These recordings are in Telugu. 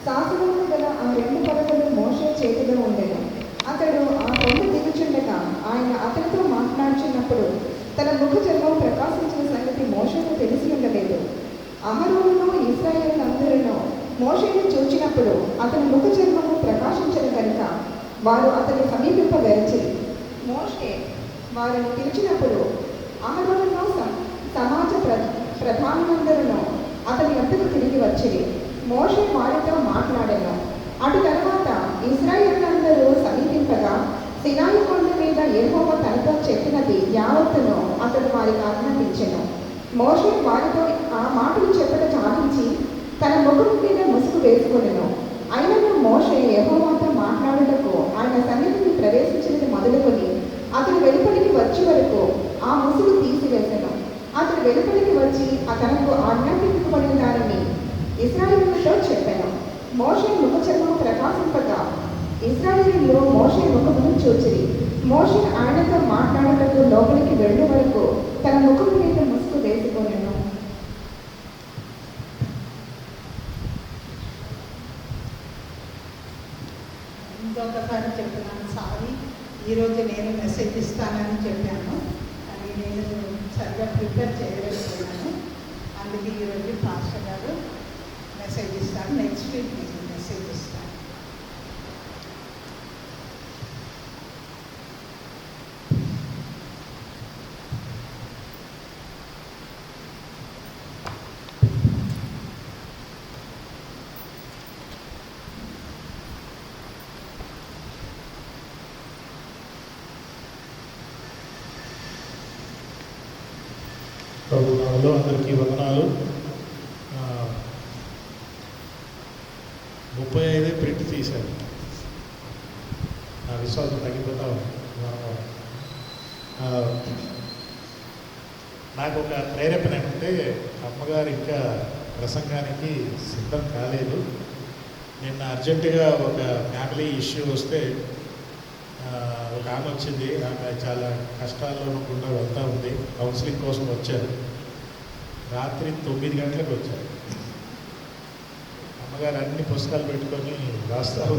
శాసనములు గల ఆ 2 పలకలు మోషే చేతిలో ఉండెను. అతడు ఆ కొండ దిగుచుండగా ఆయన అతనితో మాట్లాడుచున్నప్పుడు తన ముఖ చర్మం ప్రకాశించిన సంగతి మోషేకు తెలిసి ఉండలేదు. అహరోనును ఇశ్రాయేలులందరూ మోషేను చూచినప్పుడు అతని ముఖ చర్మము ప్రకాశించదు కనుక వారు అతని సమీపింపవెరచిరి. మోషే వారిని పిలిచినప్పుడు అహరోనును సమాజ ప్రధానులందరూ అతని వద్దకు తిరిగి వచ్చిరి. మోషే వారితో మాట్లాడెను. అటు తర్వాత ఇశ్రాయేలులందరూ సమీపింపగా సినాయి కొండ మీద యెహోవా తనతో చెప్పినది యావత్తును అతడు వారికి ఆజ్ఞాపించెను. మోషే వారితో ఆ మాటలు చెప్పట చాలించి తన ముఖం మీద ముసుగు వేసుకొనెను. అయినను మోషే యెహోవాతో మాట్లాడుటకు ఆయన సన్నిధిని ప్రవేశించినది మొదలుకొని అతడు వెలుపలికి వచ్చే వరకు ఆ ముసుగు తీసివేసెను. అతడు వెలుపలికి వచ్చి తనకు ఆజ్ఞాపింపబడిన దానిని ఇశ్రాయేలుతో చెప్పాను. మోషే ముఖ చర్మము ప్రకాశింపగా ఇశ్రాయేలీయులు మోషే ముఖమును చూచిరి. మోషే ఆయనతో మాట్లాడుటకు లోపలికి వెళ్ళు వరకు తన ముఖం మీద ముసుగు వేసుకొనెను. ఇంకొకసారి చెప్తున్నాను, సారీ, ఈరోజు నేను మెసేజ్ ఇస్తానని చెప్పాను కానీ నేను సరిగ్గా ప్రిపేర్ చేయలేకపోయాను. అందుకే ఈరోజు పాస్టర్ గారు మెసేజ్ ఇస్తాను. నెక్స్ట్ వీక్ నేను మెసేజ్ ఇస్తాను. ప్రభునామములో అందరికీ వందనాలు. 35 ప్రింట్ తీశాను. నా విశ్వాసం తగ్గిపోతా ఉంది. నాకు ఒక ప్రేరేపణ ఏంటంటే అమ్మగారు ఇంకా ప్రసంగానికి సిద్ధం కాలేదు. నిన్న అర్జెంటుగా ఒక ఫ్యామిలీ ఇష్యూ వస్తే ఒక ఆమె వచ్చింది. ఆమె చాలా కష్టాల్లో గుండా వెళ్తూ ఉంది. కౌన్సిలింగ్ కోసం వచ్చారు. రాత్రి 9 గంటలకు వచ్చారు. అమ్మగారు అన్ని పుస్తకాలు పెట్టుకొని రాస్తారు.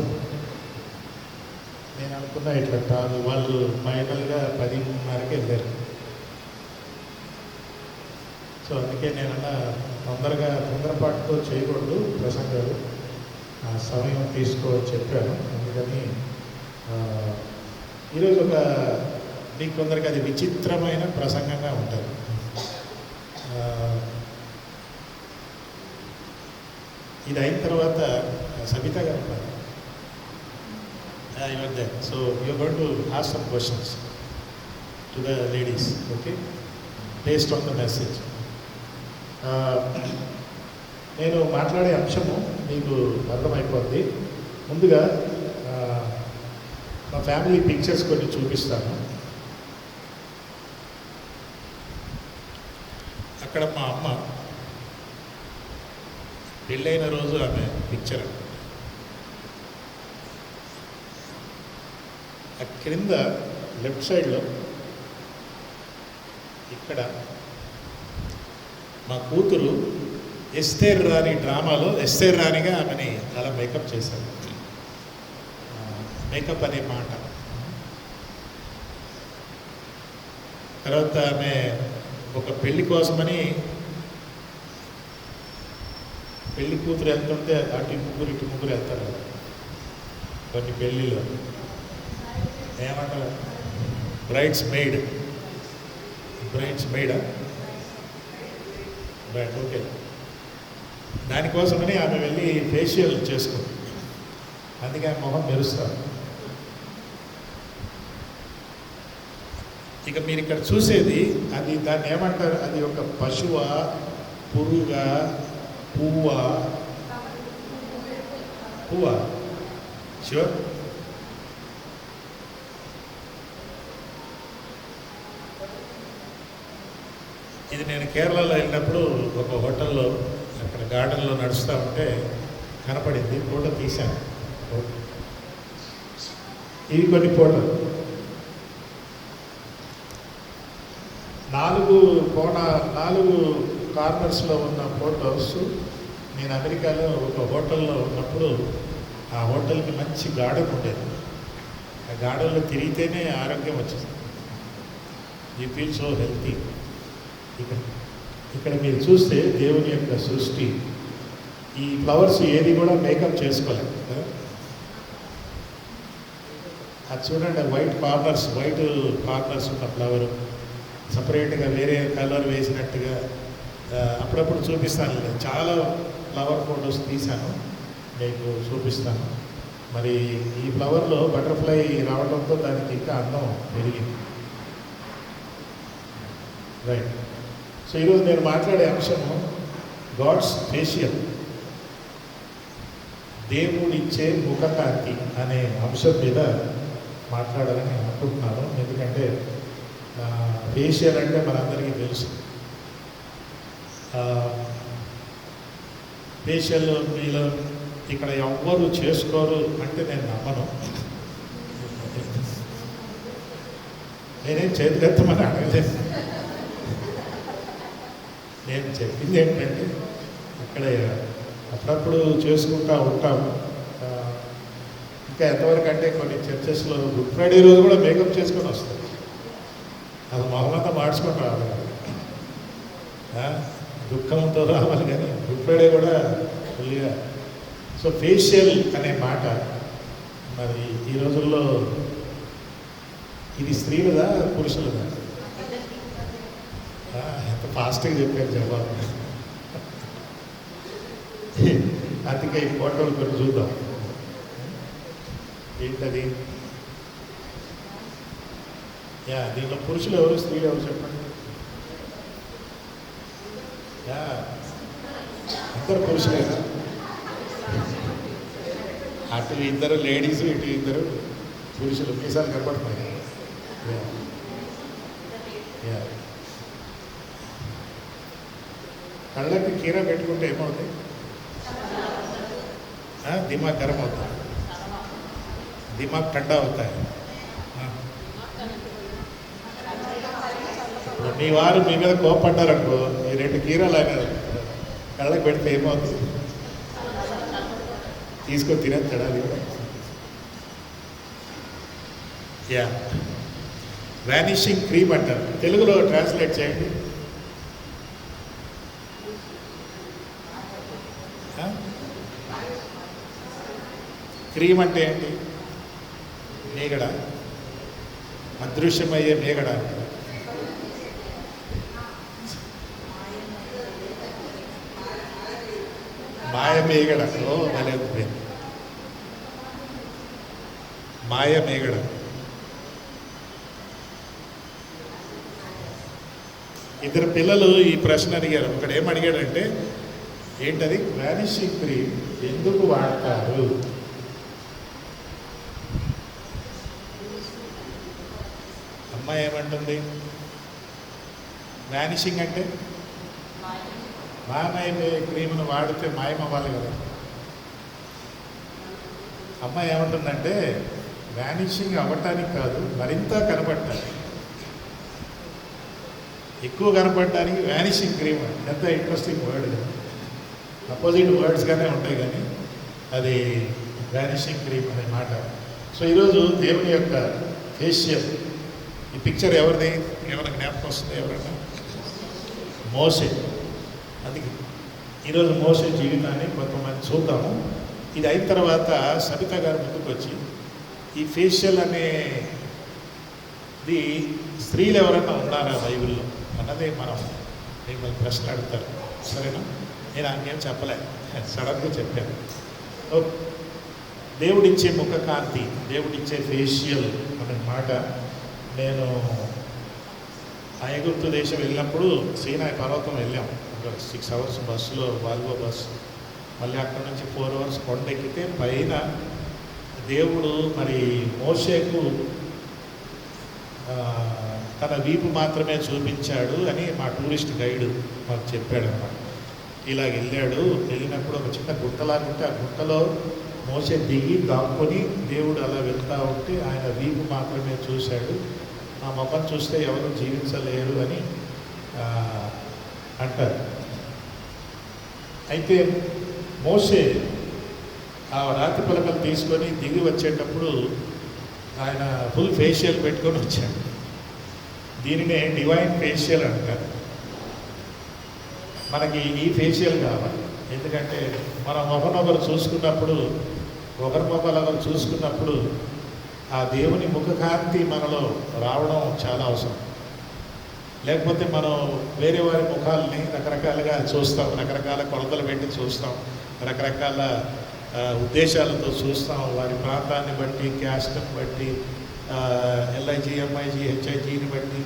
నేను అనుకున్నా ఇట్లా కాదు. వాళ్ళు ఫైనల్గా 10:30కి వెళ్ళారు. సో అందుకే నేనన్నా తొందరపాటుతో చేయకూడదు ప్రసంగాలు, సమయం తీసుకోవని చెప్పాను. అందుకని ఈరోజు మీకు కొందరికి అది విచిత్రమైన ప్రసంగంగా ఉంటుంది. ఇది అయిన తర్వాత సబిత గారు ఉన్నారు. So you are going to ask some questions to the ladies, okay, based on the message. నేను మాట్లాడే అంశము మీకు అర్థమైపోద్ది. ముందుగా మా ఫ్యామిలీ పిక్చర్స్ కొన్ని చూపిస్తాను. అక్కడ మా అమ్మ పెళ్ళైన రోజు ఆమె పిక్చర్. ఆ క్రింద లెఫ్ట్ సైడ్లో ఇక్కడ మా కూతురు ఎస్తేర్ రాణి డ్రామాలో ఎస్తేర్ రాణిగా ఆమెని అలా మేకప్ చేశారు. మేకప్ అనే మాట. తర్వాత ఆమె ఒక పెళ్లి కోసమని పెళ్లి కూతురు వెళ్తుంటే అటు ముగ్గురు వెళ్తారు కదా కొన్ని పెళ్ళిలో, ఏమంటారు, బ్రైడ్స్ మెయిడా రైట్, ఓకే. దానికోసమని ఆమె వెళ్ళి ఫేషియల్ చేసుకుంది. అందుకే ఆమె మొహం మెరుస్తారు. ఇక మీరు ఇక్కడ చూసేది అది, దాన్ని ఏమంటారు, అది ఒక పశువా, పురుగా, పువ్వా? షూర్. ఇది నేను కేరళలో వెళ్ళినప్పుడు ఒక హోటల్లో అక్కడ గార్డెన్లో నడుస్తూ ఉంటే కనపడింది. ఫోటో తీశాను. ఇవి కొన్ని ఫోటోలు. 4 కార్నర్స్లో ఉన్న ఫొటోస్ నేను అమెరికాలో ఒక హోటల్లో ఉన్నప్పుడు ఆ హోటల్కి మంచి గార్డెన్ ఉండేది. ఆ గార్డెన్లో తిరిగితేనే ఆరోగ్యం వచ్చేది. You feel so healthy. ఇక్కడ ఇక్కడ మీరు చూస్తే దేవుని యొక్క సృష్టి, ఈ ఫ్లవర్స్ ఏది కూడా మేకప్ చేసుకోలేదు కదా. అది చూడండి, వైట్ కార్నర్స్ ఉన్న ఫ్లవర్ సపరేట్గా వేరే కలర్ వేసినట్టుగా అప్పుడప్పుడు చూపిస్తాను. చాలా ఫ్లవర్ ఫోటోస్ తీశాను, మీకు చూపిస్తాను. మరి ఈ ఫ్లవర్లో బటర్ఫ్లై రావడంతో దానికి ఇంకా అందం పెరిగింది. రైట్. సో ఈరోజు నేను మాట్లాడే అంశము గాడ్స్ ఫేషియల్, దేవుడిచ్చే ముఖకాంతి అనే అంశం మీద మాట్లాడాలని నేను అనుకుంటున్నాను. ఎందుకంటే ఫేషియల్ అంటే మనందరికీ తెలుసు. ఫేషియల్ మీలో ఇక్కడ ఎవ్వరు చేసుకోరు అంటే నేను నమ్మను. నేనేం చేతులెత్తమని అడగలేదు. నేను చెప్పింది ఏంటంటే ఇక్కడ అప్పుడప్పుడు చేసుకుంటూ ఉంటాము. ఇంకా ఎంతవరకు అంటే కొన్ని చర్చెస్లో గుడ్ ఫ్రైడే రోజు కూడా మేకప్ చేసుకొని వస్తారు. అది మొహమంతా మార్చుకొని రావాలి, దుఃఖంతో రావాలి, కానీ గుడ్ ఫ్రైడే కూడా ఫుల్గా. సో ఫేషియల్ అనే మాట మరి ఈ రోజుల్లో ఇది స్త్రీలదా పురుషులదా? ఎంత ఫాస్ట్గా చెప్పారు జవాబు. అందుకే ఈ ఫోటోలు కొన్ని చూద్దాం. ఏంటది? దీంట్లో పురుషులు ఎవరు, స్త్రీలు ఎవరు చెప్పండి. అందరు పురుషులేనా? అటు ఇద్దరు లేడీస్, ఇటు ఇద్దరు పురుషులు. మీసాలు కనపడుతున్నాయి. కళ్ళకి కీర పెట్టుకుంటే ఏమవుతుంది? దిమాగ్ గరం అవుతుంది, దిమాగ్ ठंडा होता है. మీ వారు మీ మీద కోపడ్డారనుకో, ఈ 2 కీరాలు ఆయన కళ్ళకి పెడితే ఏమవుతుంది? తీసుకొని తినేస్తాడా? అది వ్యానిషింగ్ క్రీమ్ అంటారు. తెలుగులో ట్రాన్స్లేట్ చేయండి. క్రీమ్ అంటే ఏంటి? మేగడ, అదృశ్యమయ్యే మేగడ అంటారు. మాయ మేగడ. ఓ భలే ఉంది, మాయ మేగడ. ఇద్దరు పిల్లలు ఈ ప్రశ్న అడిగారు. ఒకడు ఏమడిగాడంటే, ఏంటది వ్యానిషింగ్ క్రీమ్ ఎందుకు వాడతారు? అమ్మాయి ఏమంటుంది? వ్యానిషింగ్ అంటే మాయమయ్యే క్రీమ్ను వాడితే మాయమవ్వాలి కదా. అమ్మాయి ఏమంటుందంటే, వ్యానిషింగ్ అవ్వటానికి కాదు, మరింత కనపడటానికి, ఎక్కువ కనపడటానికి వ్యానిషింగ్ క్రీమ్. ఎంత ఇంట్రెస్టింగ్ వర్డ్. అపోజిట్ వర్డ్స్గానే ఉంటాయి, కానీ అది వ్యానిషింగ్ క్రీమ్ అనే మాట. సో ఈరోజు దేవుని యొక్క ఫేషియల్, ఈ పిక్చర్ ఎవరిది? ఎవరికి జ్ఞాపకం వస్తుంది? ఎవరన్నా? మోషే. అది ఈరోజు మోషే జీవితాన్ని కొంతమంది చూద్దాము. ఇది అయిన తర్వాత సబిత గారు ముందుకు వచ్చి ఈ ఫేషియల్ అనేది స్త్రీలు ఎవరైనా ఉన్నారా బైబిల్లో అన్నదే మనం మిమ్మల్ని ప్రశ్న అడుగుతారు. సరేనా? నేను ఆమెకేం చెప్పలే, సడన్గా చెప్పాను. దేవుడిచ్చే ముఖకాంతి, దేవుడిచ్చే ఫేషియల్ అనే మాట. నేను ఐగుప్తు దేశం వెళ్ళినప్పుడు సీనాయి పర్వతం వెళ్ళాం. ఒక 6 hours బస్సులో, వాల్వో బస్సు. మళ్ళీ అక్కడ నుంచి 4 hours కొండెక్కితే పైన దేవుడు మరి మోషేకు తన వీపు మాత్రమే చూపించాడు అని మా టూరిస్ట్ గైడ్ మాకు చెప్పాడు అన్నమాట. ఇలా వెళ్ళాడు. వెళ్ళినప్పుడు ఒక చిన్న గుట్టలాగా ఉంటే ఆ గుట్టలో మోషే దిగి దాక్కొని దేవుడు అలా వెళ్తూ ఉంటే ఆయన వీపు మాత్రమే చూశాడు. ఆ మొఖం చూస్తే ఎవరు జీవించలేరు అని అంటారు. అయితే మోషే ఆ రాతి పలకలు తీసుకొని దిగి వచ్చేటప్పుడు ఆయన ఫుల్ ఫేషియల్ పెట్టుకొని వచ్చాడు. దీనినే డివైన్ ఫేషియల్ అంటారు. మనకి ఈ ఫేషియల్ కావాలి. ఎందుకంటే మనం ఒకరినొకరు చూసుకున్నప్పుడు ఆ దేవుని ముఖకాంతి మనలో రావడం చాలా అవసరం. లేకపోతే మనం వేరే వారి ముఖాలని రకరకాలుగా చూస్తాం, రకరకాల కొలతలు పెట్టి చూస్తాం, రకరకాల ఉద్దేశాలతో చూస్తాం. వారి ప్రాంతాన్ని బట్టి, క్యాస్ట్ని బట్టి, LIG, MIG, HIGని బట్టి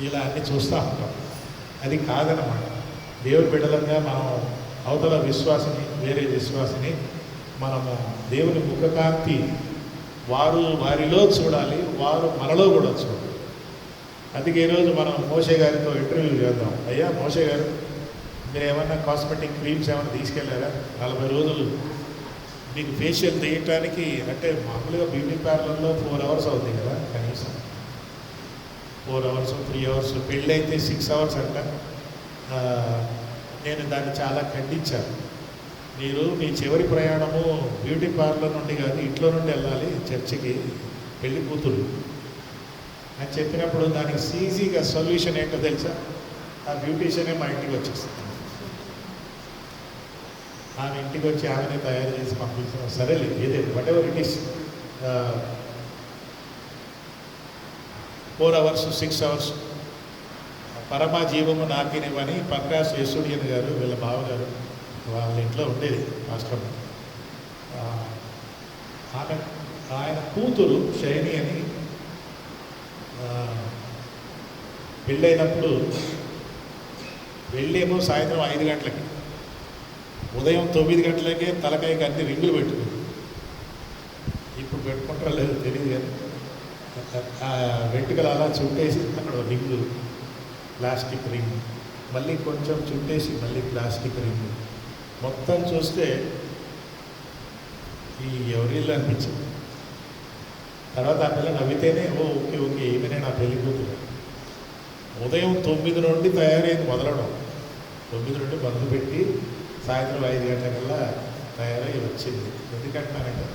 ఇలా అన్నీ చూస్తూ ఉంటాం. అది కాదనమాట. దేవుని బిడ్డలంగా మనం అవతల విశ్వాసిని, వేరే విశ్వాసిని మనము దేవుని ముఖకాంతి వారు వారిలో చూడాలి, వారు మనలో కూడా చూడాలి. అందుకే ఈరోజు మనం మోషే గారితో ఇంటర్వ్యూ చేద్దాం. అయ్యా మోషే గారు, మీరు ఏమన్నా కాస్మెటిక్ క్రీమ్స్ ఏమైనా తీసుకెళ్ళారా? 40 రోజులు మీకు ఫేషియల్ తీయటానికి, అంటే మామూలుగా బ్యూటీ పార్లర్లో 4 hours అవుతుంది కదా కనీసం. 4 hours, 3 hours, పెళ్ళి అయితే 6 hours అంట. నేను దాన్ని చాలా ఖండించాను. మీరు మీ చివరి ప్రయాణము బ్యూటీ పార్లర్ నుండి కాదు, ఇంట్లో నుండి వెళ్ళాలి చర్చికి, పెళ్లి కూతురు అని చెప్పినప్పుడు దానికి ఈజీగా సొల్యూషన్ ఏంటో తెలుసా? ఆ బ్యూటీషియనే మా ఇంటికి వచ్చేస్తుంది. ఆమె ఇంటికి వచ్చి ఆమెనే తయారు చేసి పంపిస్తాం. సరేలే, ఏదైతే what ever it is, 4 hours, 6 hours పరమ జీవము నాకినివని ప్రకాష్ యశుడియన్ గారు, వీళ్ళ బావగారు, వాళ్ళ ఇంట్లో ఉండేది మాస్టర్. ఆయన కూతురు శైని అని పెళ్ళైనప్పుడు వెళ్ళేమో సాయంత్రం 5 గంటలకి, ఉదయం 9 గంటలకే తలకాయకి అన్ని రింగులు పెట్టుకుంది. ఇప్పుడు పెట్టుకుంటారో లేదో తెలియదు కానీ వెంట్రుకలు అలా చుట్టేసి అక్కడ రింగు, ప్లాస్టిక్ రింగ్, మళ్ళీ కొంచెం చుట్టేసి మళ్ళీ ప్లాస్టిక్ రింగ్, మొత్తం చూస్తే ఈ ఎవరిల్లు అనిపించింది. తర్వాత ఆ పిల్ల నవ్వితేనే ఓకే ఓకే ఈమెనే నా పెళ్లి కూతురు. ఉదయం 9 నుండి తయారైంది మొదలవడం, 9 నుండి మొదలుపెట్టి సాయంత్రం 5 గంటలకల్లా తయారై వచ్చింది. ఎందుకంటానంటే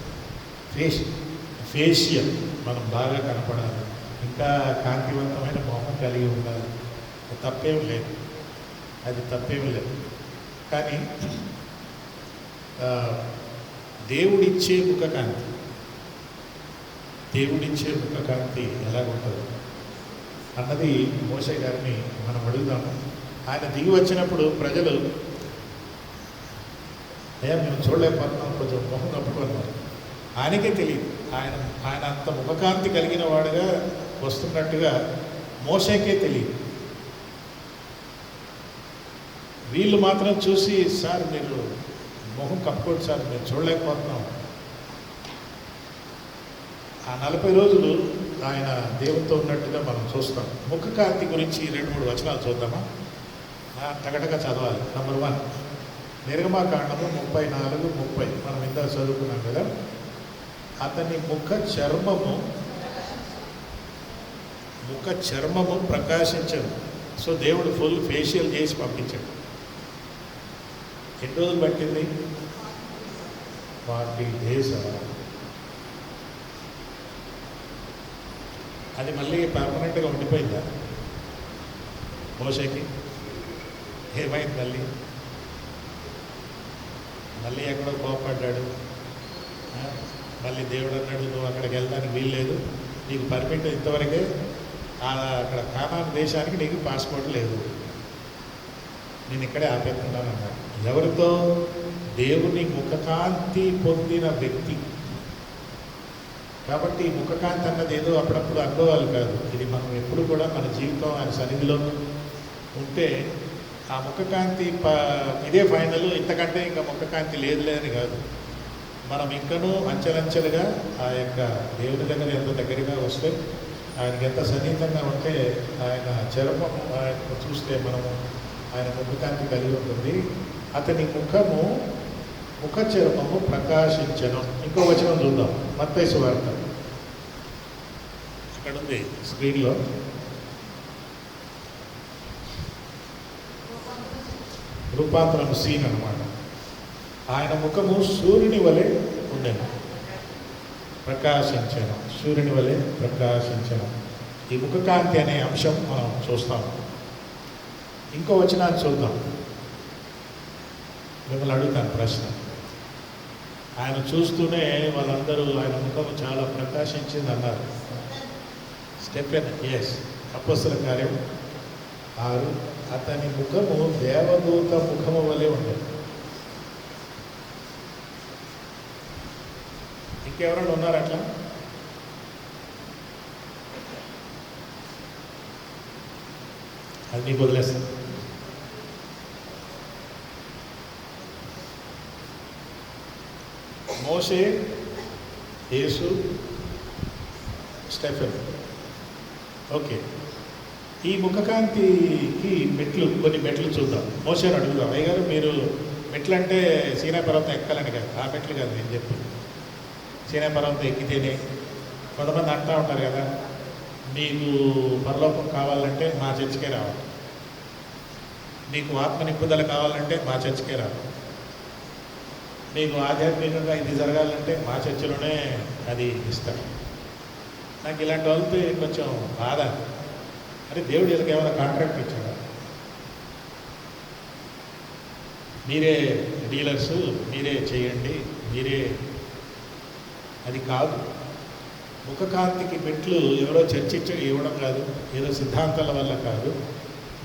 ఫేషియల్ మనం బాగా కనపడాలి, ఇంకా కాంతివంతమైన మొహం కలిగి ఉండాలి. తప్పేం లేదు, అది తప్పేం లేదు. కానీ దేవుడిచ్చే ముఖకాంతి ఎలాగుంటుంది అన్నది మోషే గారిని మనం అడుగుదాము. ఆయన దిగి వచ్చినప్పుడు ప్రజలు, అయ్యా మేము చూడలేకపోతున్నాం, కొంచెం మొహం కప్పుకున్నారు. ఆయనకే తెలియదు, ఆయన అంత ముఖకాంతి కలిగిన వాడుగా వస్తున్నట్టుగా మోషేకే తెలియదు. వీళ్ళు మాత్రం చూసి, సార్ మీరు మొహం కప్పుకోండి సార్, మేము చూడలేకపోతున్నాం. ఆ 40 రోజులు ఆయన దేవునితో ఉన్నట్టుగా మనం చూస్తాం. ముఖకాంతి గురించి 2-3 వచనాలు చూద్దామా? టగటగ చదవాలి. నంబర్ 1 నిర్గమాకాండము 34-30 మనం ఇందాక చదువుకున్నాం కదా. అతని ముఖ చర్మము ప్రకాశించదు. సో దేవుడు ఫుల్ ఫేషియల్ చేసి పంపించాడు. ఎన్ని రోజులు పట్టింది? 40 days. అది మళ్ళీ పర్మనెంట్గా ఉండిపోయిందా మోషేకి? ఏమైంది? మళ్ళీ ఎక్కడో కోపడ్డాడు. మళ్ళీ దేవుడు అన్నాడు, నువ్వు అక్కడికి వెళ్ళడానికి వీల్లేదు, నీకు పర్మిట్ ఇంతవరకే, అక్కడ కానాన్ దేశానికి నీకు పాస్పోర్ట్ లేదు, నేను ఇక్కడే ఆపేస్తున్నాను అన్నాడు. ఎవరితో? దేవుని ముఖకాంతి పొందిన వ్యక్తి. కాబట్టి ముఖకాంతి అన్నది ఏదో అప్పుడప్పుడు అనుభవాలు కాదు, ఇది మనం ఎప్పుడు కూడా మన జీవితం ఆయన సన్నిధిలో ఉంటే ఆ ముఖకాంతి ఇదే ఫైనల్, ఇంతకంటే ఇంకా ముఖకాంతి లేదులే అని కాదు. మనం ఇంకనూ అంచెలంచెలుగా ఆ యొక్క దేవుని దగ్గర ఎంత దగ్గరగా వస్తే, ఆయనకి ఎంత సన్నిహితంగా ఉంటే ఆయన చర్మం ఆయన చూస్తే మనము ఆయన ముఖకాంతి కలిగి ఉంటుంది. అతని ముఖ చర్మము ప్రకాశించను. ఇంకో వచనం చూద్దాం, మత్తయి సువార్త. అక్కడ ఉంది స్క్రీన్లో. రూపాంతరం సీన్ అన్నమాట. ఆయన ముఖము సూర్యుని వలె ఉండెను, ప్రకాశించెను, సూర్యుని వలె ప్రకాశించెను. ఈ ముఖకాంతి అనే అంశం మనం చూస్తాం. ఇంకో వచనాన్ని చూద్దాం. మిమ్మల్ని అడుగుతాను ప్రశ్న. ఆయన చూస్తూనే వాళ్ళందరూ ఆయన ముఖము చాలా ప్రకాశించింది అన్నారు. స్టెఫెన్, ఎస్, అపొస్తలుల కార్యం 6, అతని ముఖము దేవదూత ముఖము వలె ఉండేది. ఇంకెవరైనా ఉన్నారు అట్లా? అది నీకు వదిలేస్తాను. మోషే, యేసు, స్టెఫెన్. ఓకే, ఈ ముఖకాంతికి కొన్ని మెట్లు చూద్దాం. మోషేని అడుగుదాం. అయ్యగారు, మీరు మెట్లు అంటే సీనా పర్వతం ఎక్కాలని కాదు, ఆ మెట్లు కాదు నేను చెప్పి. సీనా పర్వతం ఎక్కితేనే కొంతమంది అంటూ ఉంటారు కదా, నీకు పరలోకం కావాలంటే మా చర్చికే రావాలి, నీకు ఆత్మ నింపుదల కావాలంటే మా చర్చికే రావాలి, నీకు ఆధ్యాత్మికంగా ఇది జరగాలంటే మా చర్చిలోనే అది ఇస్తారు. నాకు ఇలాంటి వాళ్ళతో కొంచెం బాధ. అరే, దేవుడు వీళ్ళకి ఏమైనా కాంట్రాక్ట్ ఇచ్చాడా? మీరే డీలర్స్, మీరే చేయండి, మీరే. అది కాదు. ముఖకాంతికి మెట్లు ఎవరో చర్చించి ఇవ్వడం కాదు, ఏదో సిద్ధాంతాల వల్ల కాదు.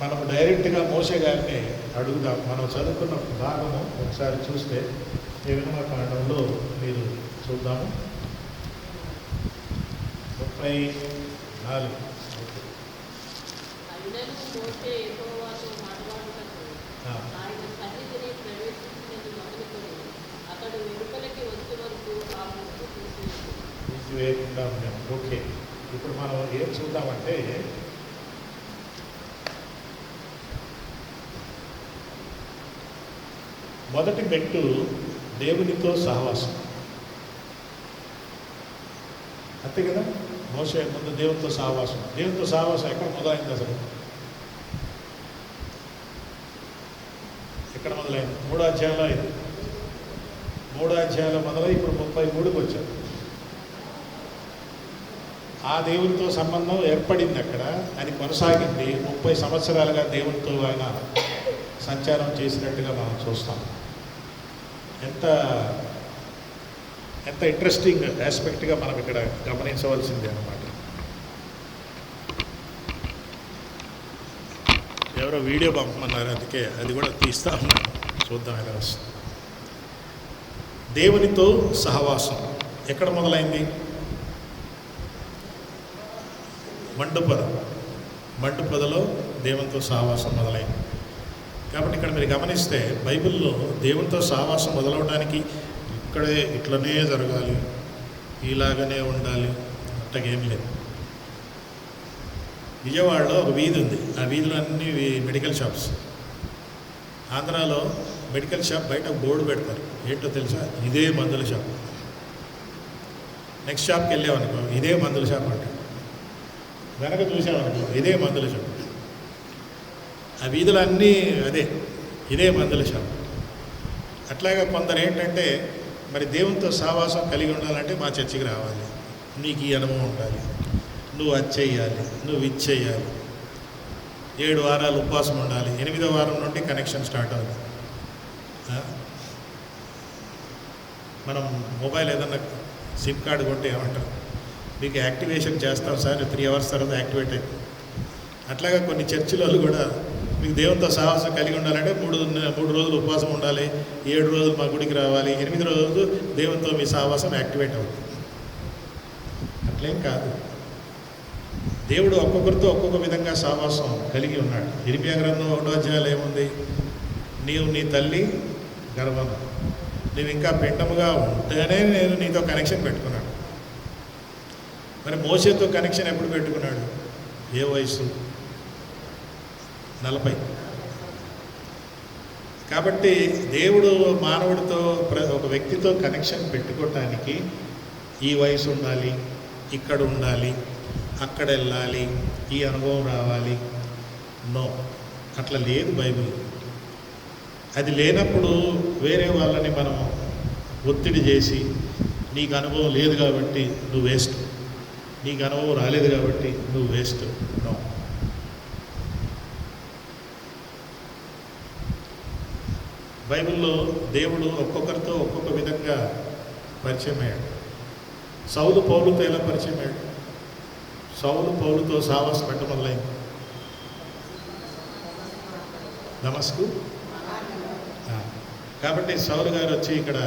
మనం డైరెక్ట్గా మోషే గారిని అడుగుదాం. మనం చదువుకున్న భాగము ఒకసారి చూస్తే నిర్గమకాండంలో మీరు చూద్దాము. 34. వేయకుండా ఉన్నాం. ఓకే, ఇప్పుడు మనం ఏం చూద్దామంటే, మొదటి మెట్టు దేవునితో సహవాసం. అంతే కదా? మోషే ముందు దేవునితో సహవాసం. దేవునితో సహవాసం ఎక్కడ మొదలైంది అసలు? ఎక్కడ మొదలైంది? 3 అధ్యాయంలో అయింది. 3 అధ్యాయాలు మొదలై ఇప్పుడు 33కి వచ్చాం. ఆ దేవునితో సంబంధం ఏర్పడింది అక్కడ, అది కొనసాగింది. 30 సంవత్సరాలుగా దేవునితో ఆయన సంచారం చేసినట్టుగా మనం చూస్తాం. ఎంత ఇంట్రెస్టింగ్ ఆస్పెక్ట్గా మనం ఇక్కడ గమనించవలసింది అన్నమాట. ఎవరో వీడియో పంపమన్నారు, అందుకే అది కూడా తీస్తా ఉన్నాను. చూద్దాం ఎలా వస్తుంది. దేవునితో సహవాసం ఎక్కడ మొదలైంది? మండుపదలో దేవునితో సహవాసం మొదలైంది. కాబట్టి ఇక్కడ మీరు గమనిస్తే బైబిల్లో దేవునితో సహవాసం మొదలవడానికి ఇట్లనే జరగాలి, ఇలాగనే ఉండాలి అట్టగేం లేదు. విజయవాడలో ఒక వీధి ఉంది. ఆ వీధిలో అన్ని మెడికల్ షాప్స్. ఆంధ్రాలో మెడికల్ షాప్ బయట బోర్డు పెడతారు, ఏంటో తెలుసా? ఇదే మందుల షాప్. నెక్స్ట్ షాప్కి వెళ్ళామనుకో, ఇదే మందుల షాప్ అంటారు. వెనక చూసామనుకో, ఇదే మందుల షాప్. ఆ వీధులు అన్నీ ఇదే మందుల షాప్. అట్లాగా కొందరు ఏంటంటే, మరి దేవునితో సహవాసం కలిగి ఉండాలంటే మా చర్చికి రావాలి, నీకు ఈ అనుభవం ఉండాలి, నువ్వు అది చెయ్యాలి, నువ్వు ఇది చెయ్యాలి, 7 వారాలు ఉపవాసం ఉండాలి, 8వ వారం నుండి కనెక్షన్ స్టార్ట్ అవుతుంది. మనం మొబైల్ ఏదన్నా సిమ్ కార్డు కొంటే ఏమంటారు, మీకు యాక్టివేషన్ చేస్తాం సార్, 3 అవర్స్ తర్వాత యాక్టివేట్ అవుతుంది. అట్లాగా కొన్ని చర్చిలలో కూడా మీకు దేవునితో సహవాసం కలిగి ఉండాలంటే 3 రోజులు ఉపవాసం ఉండాలి, 7 రోజులు మా గుడికి రావాలి, 8వ రోజు దేవునితో మీ సహవాసం యాక్టివేట్ అవుతుంది. అట్లేం కాదు. దేవుడు ఒక్కొక్కరితో ఒక్కొక్క విధంగా సహవాసం కలిగి ఉన్నాడు. ఇర్మియా గ్రంథం 1వ అధ్యాయంలో ఏముంది? నీవు నీ తల్లి గర్భము, నువ్వు ఇంకా పిండముగా ఉంటేనే నేను నీతో కనెక్షన్ పెట్టుకున్నాడు. మరి మోషేతో కనెక్షన్ ఎప్పుడు పెట్టుకున్నాడు? ఏ వయసు? 40. కాబట్టి దేవుడు మానవుడితో ఒక వ్యక్తితో కనెక్షన్ పెట్టుకోవటానికి ఈ వయసు ఉండాలి, ఇక్కడ ఉండాలి, అక్కడ వెళ్ళాలి, ఈ అనుభవం రావాలి. నో, అట్లా లేదు బైబిల్. అది లేనప్పుడు వేరే వాళ్ళని మనం ఒత్తిడి చేసి నీకు అనుభవం లేదు కాబట్టి నువ్వు వేస్ట్, నీకు అనుభవం రాలేదు కాబట్టి నువ్వు వేస్ట్. నో. బైబిల్లో దేవుడు ఒక్కొక్కరితో ఒక్కొక్క విధంగా పరిచయం అయ్యాడు. సౌలు పౌలుతో ఎలా పరిచయం అయ్యాడు? సౌలు పౌలుతో సావాసం పెట్టమల్లైంది. దమస్కు. కాబట్టి సౌలు గారు వచ్చి ఇక్కడ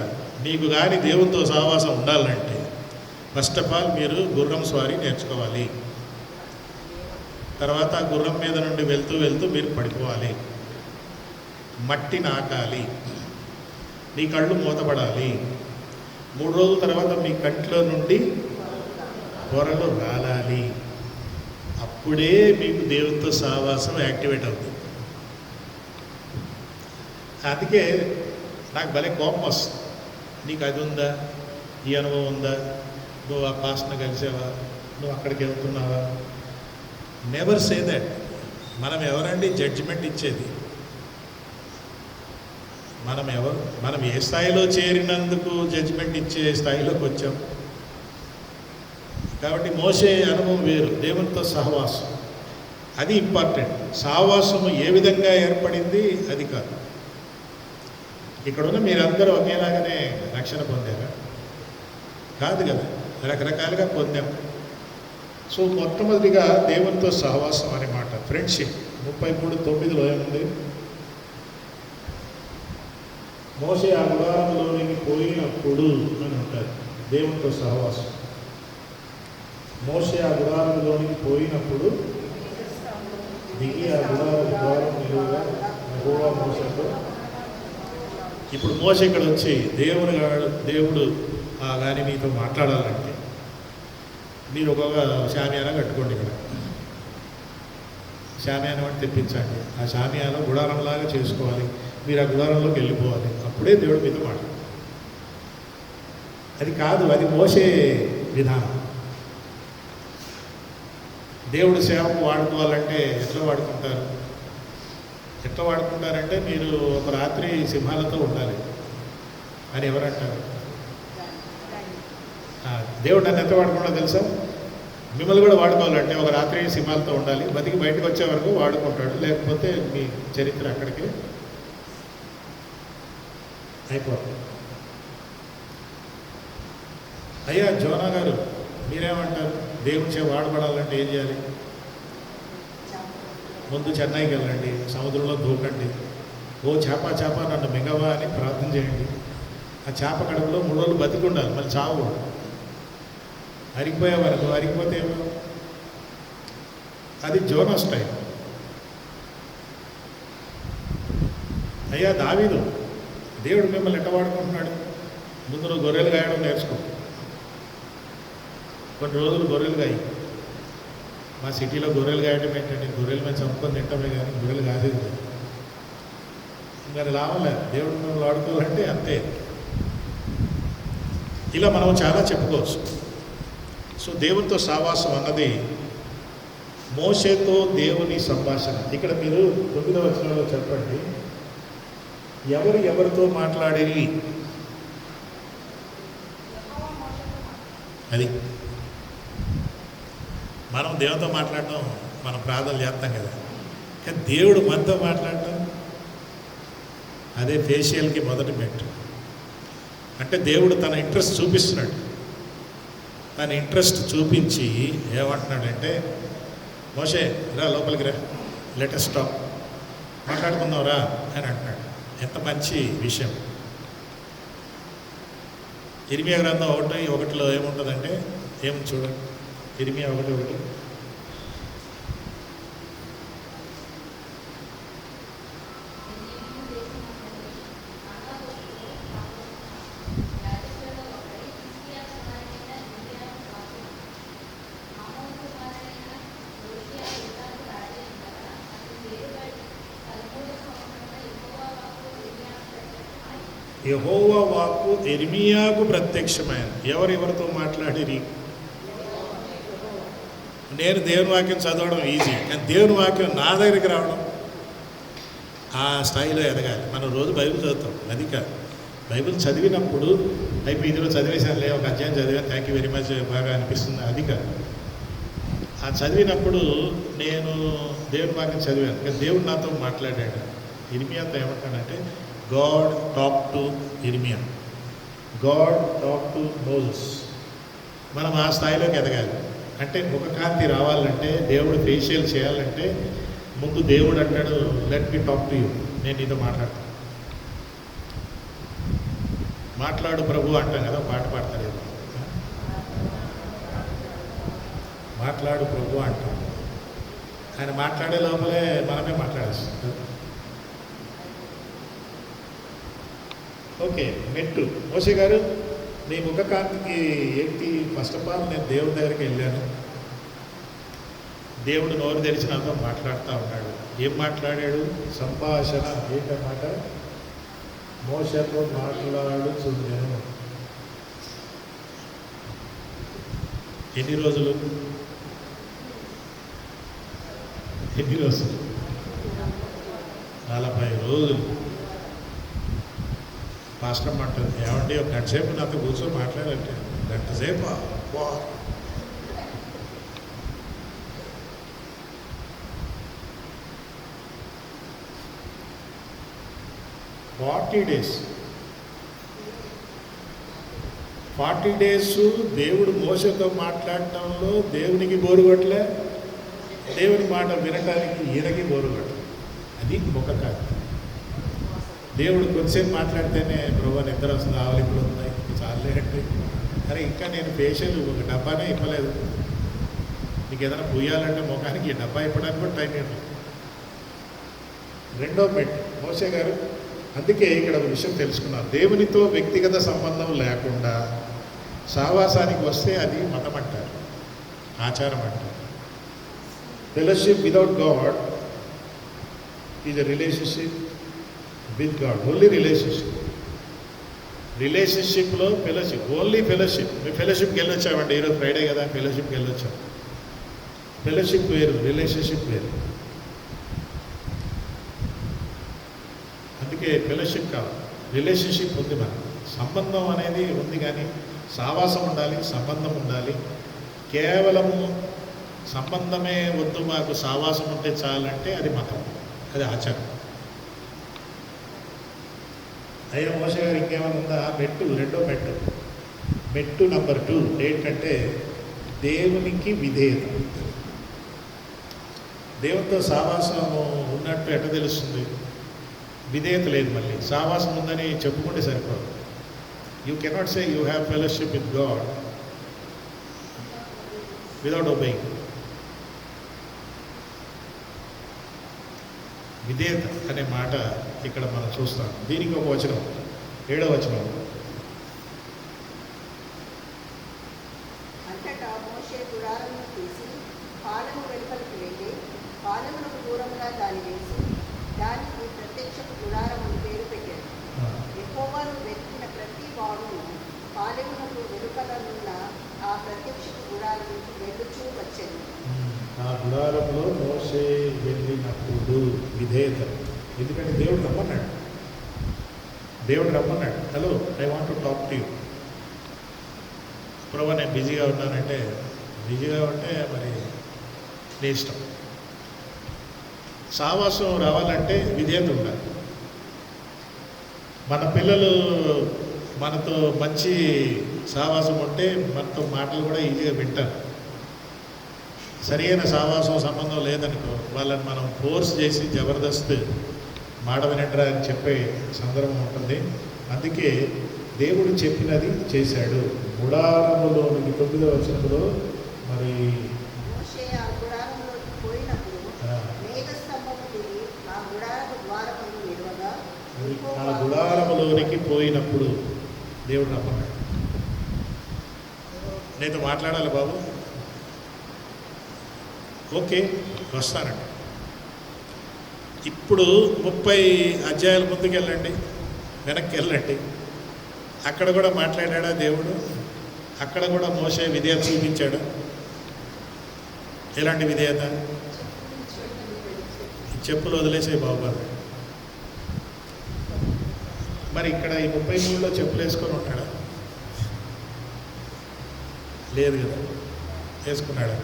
నీకు కానీ దేవునితో సహవాసం ఉండాలంటే ఫస్ట్ ఆఫ్ ఆల్ మీరు గుర్రం స్వారీ నేర్చుకోవాలి. తర్వాత గుర్రం మీద నుండి వెళ్తూ వెళ్తూ మీరు పడిపోవాలి, మట్టి నాకాలి, నీ కళ్ళు మూతపడాలి, 3 రోజుల తర్వాత మీ కంట్లో నుండి పొరలు రాలాలి. అప్పుడే మీకు దేవునితో సహవాసం యాక్టివేట్ అవుతుంది. అందుకే నాకు భలే కోపం వస్తుంది. నీకు అది ఉందా, ఈ అనుభవం ఉందా, నువ్వు ఆ పాస్ట్ని కలిసావా, నువ్వు అక్కడికి వెళ్తున్నావా? Never say that. మనం ఎవరండి జడ్జిమెంట్ ఇచ్చేది? మనం ఏ స్థాయిలో చేరినందుకు జడ్జిమెంట్ ఇచ్చే స్థాయిలోకి వచ్చాం. కాబట్టి మోసే అనుభవం వేరు, దేవునితో సహవాసం అది ఇంపార్టెంట్. సహవాసము ఏ విధంగా ఏర్పడింది అది కాదు. ఇక్కడున్న మీరందరూ ఒకేలాగానే రక్షణ పొందారా? కాదు కదా, రకరకాలుగా పొందాం. సో మొట్టమొదటిగా దేవునితో సహవాసం అనే మాట, ఫ్రెండ్షిప్. 33:9 ఏముంది? మోసే ఆ గుడారంలోనికి పోయినప్పుడు అని ఉంటారు దేవునితో సహవాసం. మోసే ఆ గుడారంలోనికి పోయినప్పుడు దిగి ఆ ద్వారం నిలువుగా యెహోవా మోసేతో. ఇప్పుడు మోసే ఇక్కడ వచ్చి దేవుడు కానీ మీతో మాట్లాడాలంటే మీరు ఒక షామియానా కట్టుకోండి. ఇక్కడ షామియానా అంటే తెప్పించండి. ఆ షామియాలో గుడారంలాగా చేసుకోవాలి. మీరు ఆ గుడారంలోకి వెళ్ళిపోవాలి. అప్పుడే దేవుడు మీతో మాట్లాడు. అది కాదు, అది మోసే విధానం. దేవుడు సేవకు వాడుకోవాలంటే ఎట్లా వాడుకుంటారంటే మీరు ఒక రాత్రి సింహాలతో ఉండాలి అని ఎవరంటారు? దేవుడు నన్ను ఎంత వాడుకుంటా తెలుసా? మిమ్మల్ని కూడా వాడుకోవాలంటే ఒక రాత్రి సింహాలతో ఉండాలి, బతికి బయటకు వచ్చే వరకు వాడుకుంటాడు. లేకపోతే మీ చరిత్ర అక్కడికి అయిపోతుంది. అయ్యా జోనా గారు మీరేమంటారు? దేవుని చేత వాడబడాలంటే ఏం చేయాలి? ముందు చెన్నైకి వెళ్ళండి, సముద్రంలో దూకండి, ఓ చేప నన్ను మిగవా అని ప్రార్థన చేయండి. ఆ చేప కడుపులో 3 రోజులు బతికి ఉండాలి, మళ్ళీ చావు. అరిగిపోయేవారు, అరిగిపోతే ఏమో. అది జోనా స్టైల్. అయ్యా దావీదు, దేవుడు మిమ్మల్ని ఎట్ట వాడుకుంటున్నాడు? ముందు నువ్వు గొర్రెలు గాయడం నేర్చుకో. కొన్ని రోజులు గొర్రెలు గాయి. మా సిటీలో గొర్రెలు గాయడం ఏంటంటే గొర్రెలు మేము చంపుకొని తింటామే కానీ గొర్రెలు కాదేది లేదు. ఇంకా అది లాభంలే. దేవుడు మిమ్మల్ని వాడుకోవాలంటే అంతే. ఇలా మనం చాలా చెప్పుకోవచ్చు. సో దేవునితో సహవాసం అన్నది మోషేతో దేవుని సంభాషణ. ఇక్కడ మీరు 9వ వచనంలో చెప్పండి, ఎవరితో మాట్లాడేవి అది. మనం దేవునితో మాట్లాడటం మనం ప్రార్థనలు చేస్తాం కదా, కానీ దేవుడు మనతో మాట్లాడటం అదే ఫేషియల్కి మొదటి మెట్టు. అంటే దేవుడు తన ఇంట్రెస్ట్ చూపిస్తున్నాడు. తన ఇంట్రెస్ట్ చూపించి ఏమంటున్నాడంటే, మోషే రా లోపలికి రా, లెటెస్ట్ టాక్, మాట్లాడుకుందాం రా అని అంటున్నాడు. ఎంత మంచి విషయం. ఇర్మియా గ్రంథం 1:1 ఏముంటుందంటే, ఏముంది చూడండి. ఇర్మియా 1:1. యెహోవా వాక్కు ఇర్మియాకు ప్రత్యక్షమైనది. ఎవరితో మాట్లాడిరి? నేను దేవుని వాక్యం చదవడం ఈజీ, కానీ దేవుని వాక్యం నా దగ్గరికి రావడం ఆ స్థాయిలో ఎదగాలి. మనం రోజు బైబిల్ చదువుతాం, అది కాదు. బైబిల్ చదివినప్పుడు అయిపోయి ఇందులో చదివేశానులే, ఒక అధ్యాయం చదివాను, థ్యాంక్ యూ వెరీ మచ్, బాగా అనిపిస్తుంది, అది కాదు. ఆ చదివినప్పుడు నేను దేవుని వాక్యం చదివాను, ఇంకా దేవుడు నాతో మాట్లాడాడు. ఇర్మియాతో ఏమంటానంటే, గాడ్ టాక్ టు ఇర్మియా, గాడ్ టాక్ టు మోసెస్. మనం ఆ స్థాయిలోకి ఎదగాలి. అంటే ఒక కాంతి రావాలంటే, దేవుడు ఫేషియల్ చేయాలంటే ముందు దేవుడు అంటాడు, let me talk to you, నేను నీతో మాట్లాడతాను. మాట్లాడు ప్రభు అంటాం కదా, పాట పాడతారేమో, మాట్లాడు ప్రభు అంటాం. ఆయన మాట్లాడే లోపలే మనమే మాట్లాడేస్తాం. ఓకే, మెట్టు. మోషే గారు, మీ ముఖ కాంతికి ఏంటి? ఫస్ట్ ఆఫ్ ఆల్ నేను దేవుడి దగ్గరికి వెళ్ళాను, దేవుడు నోరు తెరిచి నాతో మాట్లాడుతూ ఉన్నాడు. ఏం మాట్లాడాడు? సంభాషణ. ఏంటన్నమాట? మోషేతో మాట్లాడుచుండెను. ఎన్ని రోజులు? ఎన్ని రోజులు? 40 రోజులు. పాస్టర్ అంటుంది, ఏమంటే ఒక గంట సేపు నాతో కూర్చొని మాట్లాడంటే, గంట సేపు 40 days. 40 days దేవుడు మోషేతో మాట్లాడటంలో దేవునికి బోరుగొట్టలే, దేవుని మాట వినటానికి ఈయనకి బోరుగొట్టలే. అది ఒక కాదు. దేవుడు కొంచెంసేపు మాట్లాడితేనే ప్రభు నిద్ర వస్తుంది, ఆవలింపులు ఉన్నాయి, చాలే అంటే, అరే ఇంకా నేను ఫేషియల్ ఒక డబ్బానే ఇవ్వలేదు, నీకు ఏదైనా పూయాలంటే ముఖానికి ఈ డబ్బా ఇవ్వడానికి కూడా టైం ఏంటి. రెండో మెట్ మోషే గారు. అందుకే ఇక్కడ ఒక విషయం తెలుసుకున్నాం, దేవునితో వ్యక్తిగత సంబంధం లేకుండా సహవాసానికి వస్తే అది మతం అంటారు, ఆచారం అంటారు. Fellowship without God is a relationship with God, only relationship. రిలేషన్షిప్లో ఫెలోషిప్, ఓన్లీ ఫెలోషిప్. మేము ఫెలోషిప్కి వెళ్ళొచ్చామండి, ఈరోజు ఫ్రైడే కదా, ఫెలోషిప్కి వెళ్ళొచ్చాం. ఫెలోషిప్ వేరు, రిలేషన్షిప్ వేరు. అందుకే ఫెలోషిప్ కావాలి, రిలేషన్షిప్ ఉంది, మనకు సంబంధం అనేది ఉంది, కానీ సావాసం ఉండాలి, సంబంధం ఉండాలి. కేవలము సంబంధమే వద్దు, మాకు సావాసం ఉంటే చాలంటే అది మతం, అది ఆచారం. అయ్యా మోషే గారు ఇంకేమైనా ఉందా? మెట్టు, రెండో మెట్టు, మెట్టు నంబర్ 2 ఏంటంటే దేవునికి విధేయత. దేవునితో సావాసము ఉన్నట్టు ఎట్ట తెలుస్తుంది? విధేయత లేదు. మళ్ళీ సావాసం ఉందని చెప్పుకుంటే సరిపోదు. You cannot say you have fellowship with God without obeying. విధేయత అనే మాట ఇక్కడ మనం చూస్తాం. దీనికి ఒక వచనం, 7వ వచనం. అంతటా మోషే గుడారమును తీసి పాలెము వెలుపలికి వెళ్ళి పాలెమునకు దూరంగా దాన్ని వేసి దానికి ప్రత్యక్షపు గుడారమును పేరు పెట్టాడు. యెహోవాను వెతికిన ప్రతి వాడును పాలెమునకు వెలుపలనున్న ఆ ప్రత్యక్షపు గుడారముకు వెళ్ళుచూ వచ్చాడు. ఆ గుడారంలో మోషే వెళ్ళినప్పుడు విధేయత. ఎందుకంటే దేవుడు రమ్మన్నాడు, దేవుడు రమ్మన్నాడు. Hello, I want to talk to you. ప్రభా నేను బిజీగా ఉన్నానంటే, బిజీగా ఉంటే మరి నీ ఇష్టం. సావాసం రావాలంటే విధేయత ఉండాలి. మన పిల్లలు మనతో మంచి సావాసం ఉంటే మనతో మాటలు కూడా ఈజీగా వింటారు. సరైన సావాసం సంబంధం లేదనుకో, వాళ్ళని మనం ఫోర్స్ చేసి జబర్దస్త్ మాట వినట్రా అని చెప్పే సందర్భం ఉంటుంది. అందుకే దేవుడు చెప్పినది చేశాడు. గుడారములోనికి 9వ వచనంలో మరి మోషే ఆ గుడారములోకి పోయినప్పుడు మేఘస్తంభము దిగి ఆ గుడారపు ద్వారమును నిలవగా ఆ గుడారములోనికి పోయినప్పుడు దేవుడు రమ్మన్నాడు. నేను మాట్లాడాలి బాబు, ఓకే వస్తానండి. ఇప్పుడు 30 అధ్యాయాల ముందుకు వెళ్ళండి, వెనక్కి వెళ్ళండి. అక్కడ కూడా మాట్లాడాడా దేవుడు? అక్కడ కూడా మోషే విధేయత చూపించాడు. ఎలాంటి విధేయత? చెప్పులు వదిలేసే బాబు, మరి ఇక్కడ ఈ 33లో చెప్పులు వేసుకొని ఉంటాడా? లేదు కదా, వేసుకున్నాడా?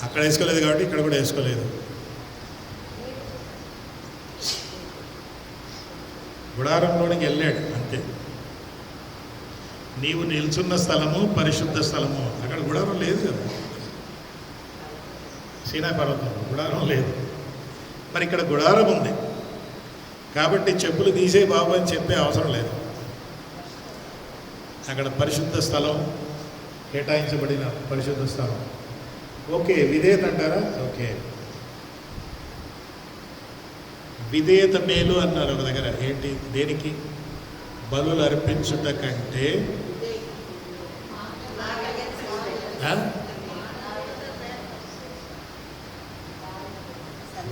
అక్కడ వేసుకోలేదు కాబట్టి ఇక్కడ కూడా వేసుకోలేదు. గుడారంలోనికి వెళ్ళాడు అంతే. నీవు నిల్చున్న స్థలము పరిశుద్ధ స్థలము. అక్కడ గుడారం లేదు కదా, సీనా పర్వతం గుడారం లేదు. మరి ఇక్కడ గుడారం ఉంది కాబట్టి చెప్పులు తీసే బాబు అని చెప్పే అవసరం లేదు. అక్కడ పరిశుద్ధ స్థలం, కేటాయించబడిన పరిశుద్ధ స్థలం. ఓకే, విధేయత అంటారా? ఓకే, విధేయత మేలు అన్నారు ఒక దగ్గర. ఏంటి, దేనికి? బలులు అర్పించుట కంటే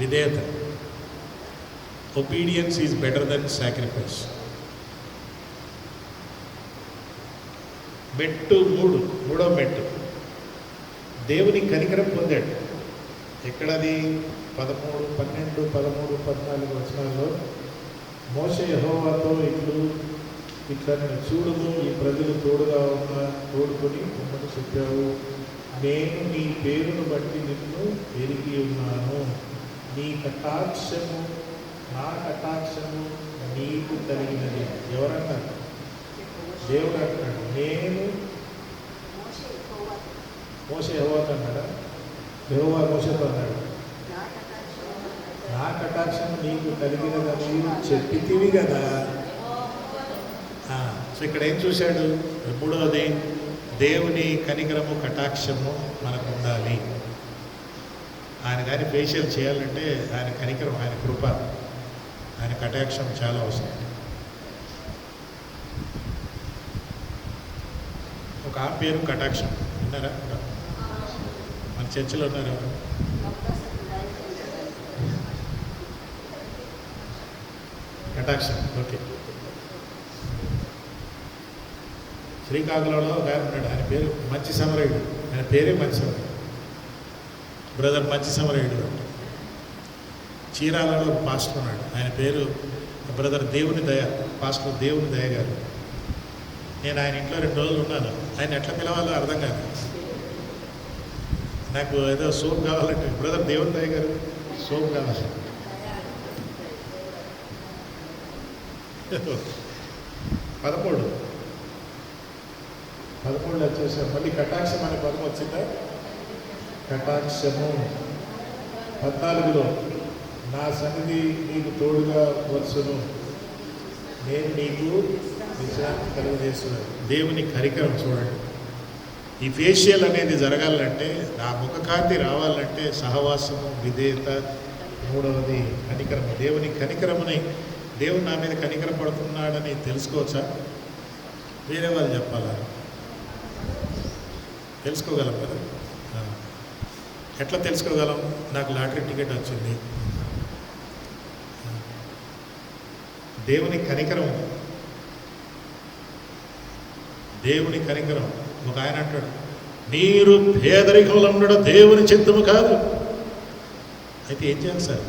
విధేయత, obedience is better than sacrifice. మెట్టు మూడో మెట్టు, దేవుని కనికరం పొందాడు. ఎక్కడది? 13, 12, 13, 14 వచనాల్లో మోషే యెహోవాతో ఇట్లా నేను చూడుము, ఈ ప్రజలు తోడుకొని ఉమ్మని చెప్పావు. నేను నీ పేరును బట్టి నిన్ను ఎరిగి ఉన్నాను. నీ కటాక్షము, నా కటాక్షము నీకు కలిగినది. ఎవరన్నారు? దేవుడు అంటున్నాడు. నేను మోషే యెహోవాతో అన్నాడా? యెహోవా మోషేతో అన్నాడు, నా కటాక్షము నీకు కలిగినదని చెప్పితివి కదా. సో ఇక్కడ ఏం చూశాడు? మూడవది, దేవుని కనికరము కటాక్షము మనకు ఉండాలి. ఆయన కానీ ఫేషియల్ చేయాలంటే ఆయన కనికరం, ఆయన కృప, ఆయన కటాక్షం చాలా అవసరం. ఒక ఆ పేరు కటాక్షం, విన్నారా? మన చర్చిలో ఉన్నారు. కటాక్షం, ఓకే. శ్రీకాకుళంలో ఒక ఆయన ఉన్నాడు, ఆయన పేరు మంచి సమరయుడు. ఆయన పేరే మంచి సమరయుడు, బ్రదర్ మంచి సమరయుడు. చీరాలలో ఒక పాస్టర్ ఉన్నాడు, ఆయన పేరు బ్రదర్ దేవుని దయ, పాస్టర్ దేవుని దయ గారు. నేను ఆయన ఇంట్లో 2 రోజులు ఉన్నాను. ఆయన ఎట్లా పిలవాలో అర్థం కాదు నాకు. ఏదో సోప్ కావాలంటే బ్రదర్ దేవుని దయ గారు సోప్ కావాలి. 13 వచ్చేసాం. మళ్ళీ కటాక్షం అనే పదం వచ్చిందా? కటాక్షము. 14లో నా సన్నిధి నీకు తోడుగా వచ్చును, నేను నీకు విశ్రాంతి కలుగజేస్తున్నాను. దేవుని కనికరం చూడండి. ఈ ఫేషియల్ అనేది జరగాలంటే, ఆ ముఖకాంతి రావాలంటే సహవాసము, విధేయత. మూడవది కనికరము. దేవుని కనికరముని, దేవుడు నా మీద కనికరం పడుతున్నాడని తెలుసుకోవచ్చా? వేరే వాళ్ళు చెప్పాలా? తెలుసుకోగలం కదా. ఎట్లా తెలుసుకోగలం? నాకు లాటరీ టికెట్ వచ్చింది. దేవుని కనికరం, దేవుని కనికరం. ఒక ఆయన అంటాడు, మీరు పేదరికంలో ఉండడం దేవుని చిత్తము కాదు. అయితే ఏం చేయాలి సార్?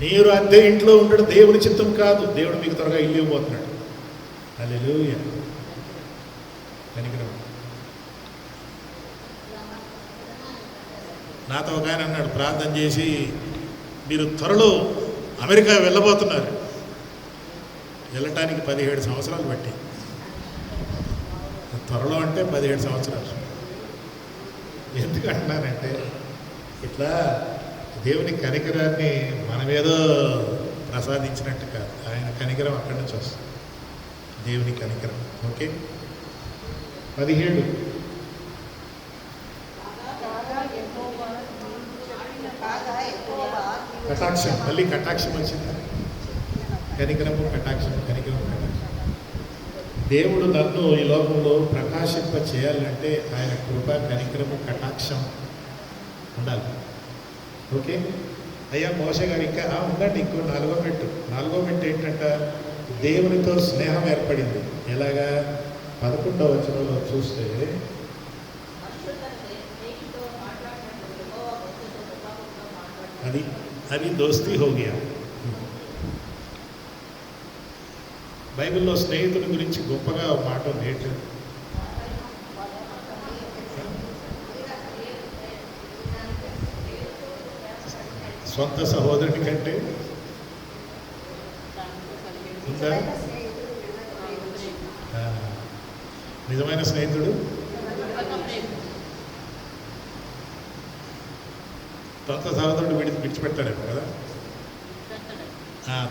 మీరు అద్దె ఇంట్లో ఉండడం దేవుని చిత్తం కాదు. దేవుడు మీకు త్వరగా ఇల్లు ఇవ్వబోతున్నాడు. హల్లెలూయా. కనికరం. నాతో ఒక ఆయన అన్నాడు, ప్రార్థన చేసి మీరు త్వరలో అమెరికా వెళ్ళబోతున్నారు. వెళ్ళటానికి 17 సంవత్సరాలు బట్టి. త్వరలో అంటే 17 సంవత్సరాలు. ఎందుకంటున్నానంటే, ఇట్లా దేవుని కనికరాన్ని మనమేదో ప్రసాదించినట్టు కాదు. ఆయన కనికరం అక్కడి నుంచి వస్తుంది. దేవుని కనికరం. ఓకే. 17 కటాక్షం. మళ్ళీ కటాక్షం వచ్చింది. కనికరము, కటాక్షం, కనికరము, కటాక్షం. దేవుడు నన్ను ఈ లోకంలో ప్రకాశింప చేయాలంటే ఆయన కృప, కనికరము, కటాక్షం ఉండాలి. ఓకే. అయ్యా మోషే గారు ఇంకా ఉందండి. ఇంకో 4వ మెట్టు. 4వ మెట్టు ఏంటంట? దేవునితో స్నేహం ఏర్పడింది. ఎలాగా? 11వ వచనంలో చూస్తే అది అది దోస్తీ హోగియా. బైబిల్లో స్నేహితుల గురించి గొప్పగా ఒక మాట ఉంది. ఏంటి? సొంత సహోదరుని కంటే ఉందా? నిజమైన స్నేహితుడు విలువైన ఆ, నిజమైన స్నేహితుడు సొంత సహోదరుడు విడిచిపెట్టాడేమో కదా.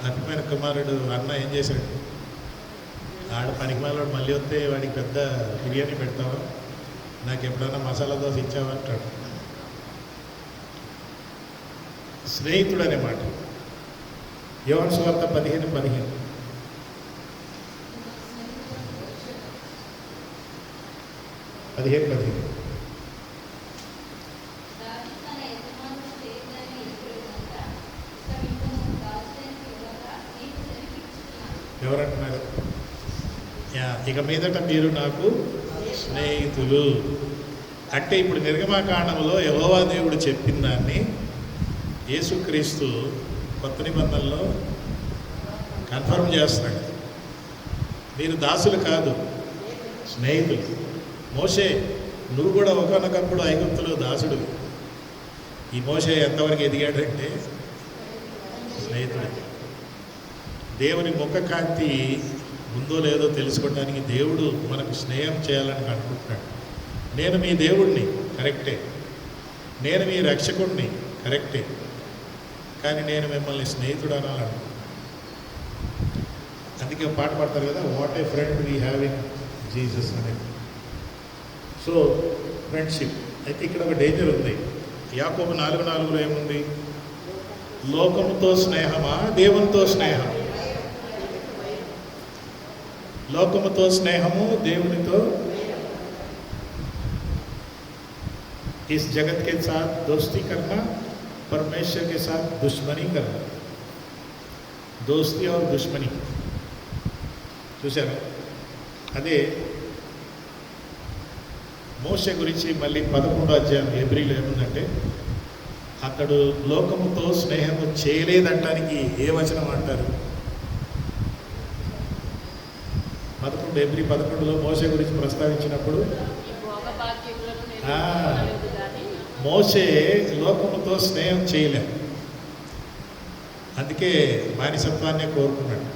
తప్పిపోయిన కుమారుడు అన్న ఏం చేశాడు? ఆడ పనికిమాలోడు మళ్ళీ వస్తే వాడికి పెద్ద బిర్యానీ పెడతావా, నాకు ఎప్పుడైనా మసాలా దోశ ఇచ్చావా అంటాడు. స్నేహితుడు అనే మాట యోహాను సువార్త 15:15. ఎవరంటున్నారు? ఇక మీదట మీరు నాకు స్నేహితులు అంటే ఇప్పుడు నిర్గమాకాండంలో యెహోవా దేవుడు చెప్పిన దాన్ని యేసుక్రీస్తు కొత్త నిబంధనలో కన్ఫర్మ్ చేస్తున్నాడు. మీరు దాసులు కాదు, స్నేహితులు. మోషే, నువ్వు కూడా ఒకనొకప్పుడు ఐగుప్తులో దాసుడు. ఈ మోషే ఎంతవరకు ఎదిగాడంటే స్నేహితుడు. దేవుని ముఖ కాంతి ఉందో లేదో తెలుసుకోవడానికి దేవుడు మనకు స్నేహం చేయాలని అనుకుంటున్నాడు. నేను మీ దేవుడిని, కరెక్టే. నేను మీ రక్షకుడిని, కరెక్టే. కానీ నేను మిమ్మల్ని స్నేహితుడు అనాలనుకుంటున్నాను. అందుకే పాట పాడతారు కదా, what a friend we have in Jesus అనేది. సో ఫ్రెండ్షిప్ అయితే ఇక్కడ ఒక డేంజర్ ఉంది. యాకోబు 4:4 ఏముంది? లోకముతో స్నేహమా దేవునితో స్నేహం? లోకముతో స్నేహము, దేవునితో. इस जगत के साथ दोस्ती करना, परमेश्वर के साथ दुश्मनी करना. दोस्ती और दुश्मनी చూసారా? అదే మోషే గురించి మళ్ళీ 11వ అధ్యాయం హెబ్రీలో ఏముందంటే, అతడు లోకముతో స్నేహము చేయలేదంటానికి ఏ వచనం అంటారు? 11 హెబ్రీ 11లో మోషే గురించి ప్రస్తావించినప్పుడు మోషే లోకముతో స్నేహం చేయలేము, అందుకే బానిసత్వాన్నే కోరుకున్నాడు.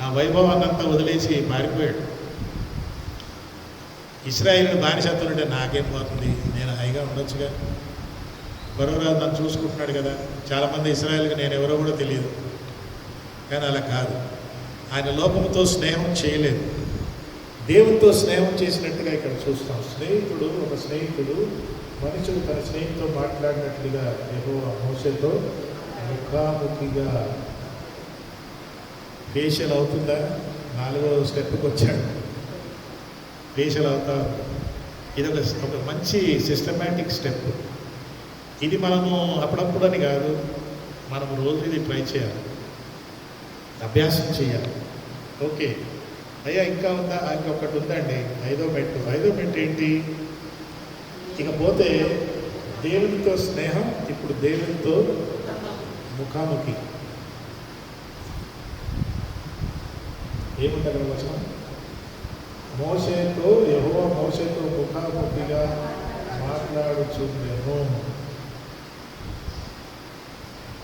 ఆ వైభవాన్ని అంతా వదిలేసి పారిపోయాడు. ఇశ్రాయేలు బానిసత్వం అంటే నాకేం పోతుంది, నేను హాయిగా ఉండొచ్చుగా, బరువురాజు నన్ను చూసుకుంటున్నాడు కదా. చాలామంది ఇశ్రాయేల్కి నేను ఎవరో కూడా తెలియదు. కానీ అలా కాదు, ఆయన లోకముతో స్నేహం చేయలేదు, దేవునితో స్నేహం చేసినట్టుగా ఇక్కడ చూస్తాం. స్నేహితుడు, ఒక స్నేహితుడు, మనుషుడు తన స్నేహితుతో మాట్లాడినట్లుగా యెహోవా మోషేతో ముఖాముఖిగా. ఫేషియల్ అవుతుందా? 4వ స్టెప్కి వచ్చాడు. ఫేషియల్ అవుతా. ఇది ఒక మంచి సిస్టమేటిక్ స్టెప్. ఇది మనము అప్పుడప్పుడు అని కాదు, మనము రోజు ఇది ట్రై చేయాలి, అభ్యాసం చేయాలి. ఓకే అయ్యా, ఇంకా ఉందా? ఇంకొకటి ఉందండి, 5వ మెట్టు. 5వ మెట్టు ఏంటి? ఇకపోతే దేవునితో స్నేహం, ఇప్పుడు దేవునితో ముఖాముఖి. ఏముంటుంది అక్కడ వచనం? మోషేతో యెహోవా మోషేతో ముఖాముఖిగా మాట్లాడుచుండెను.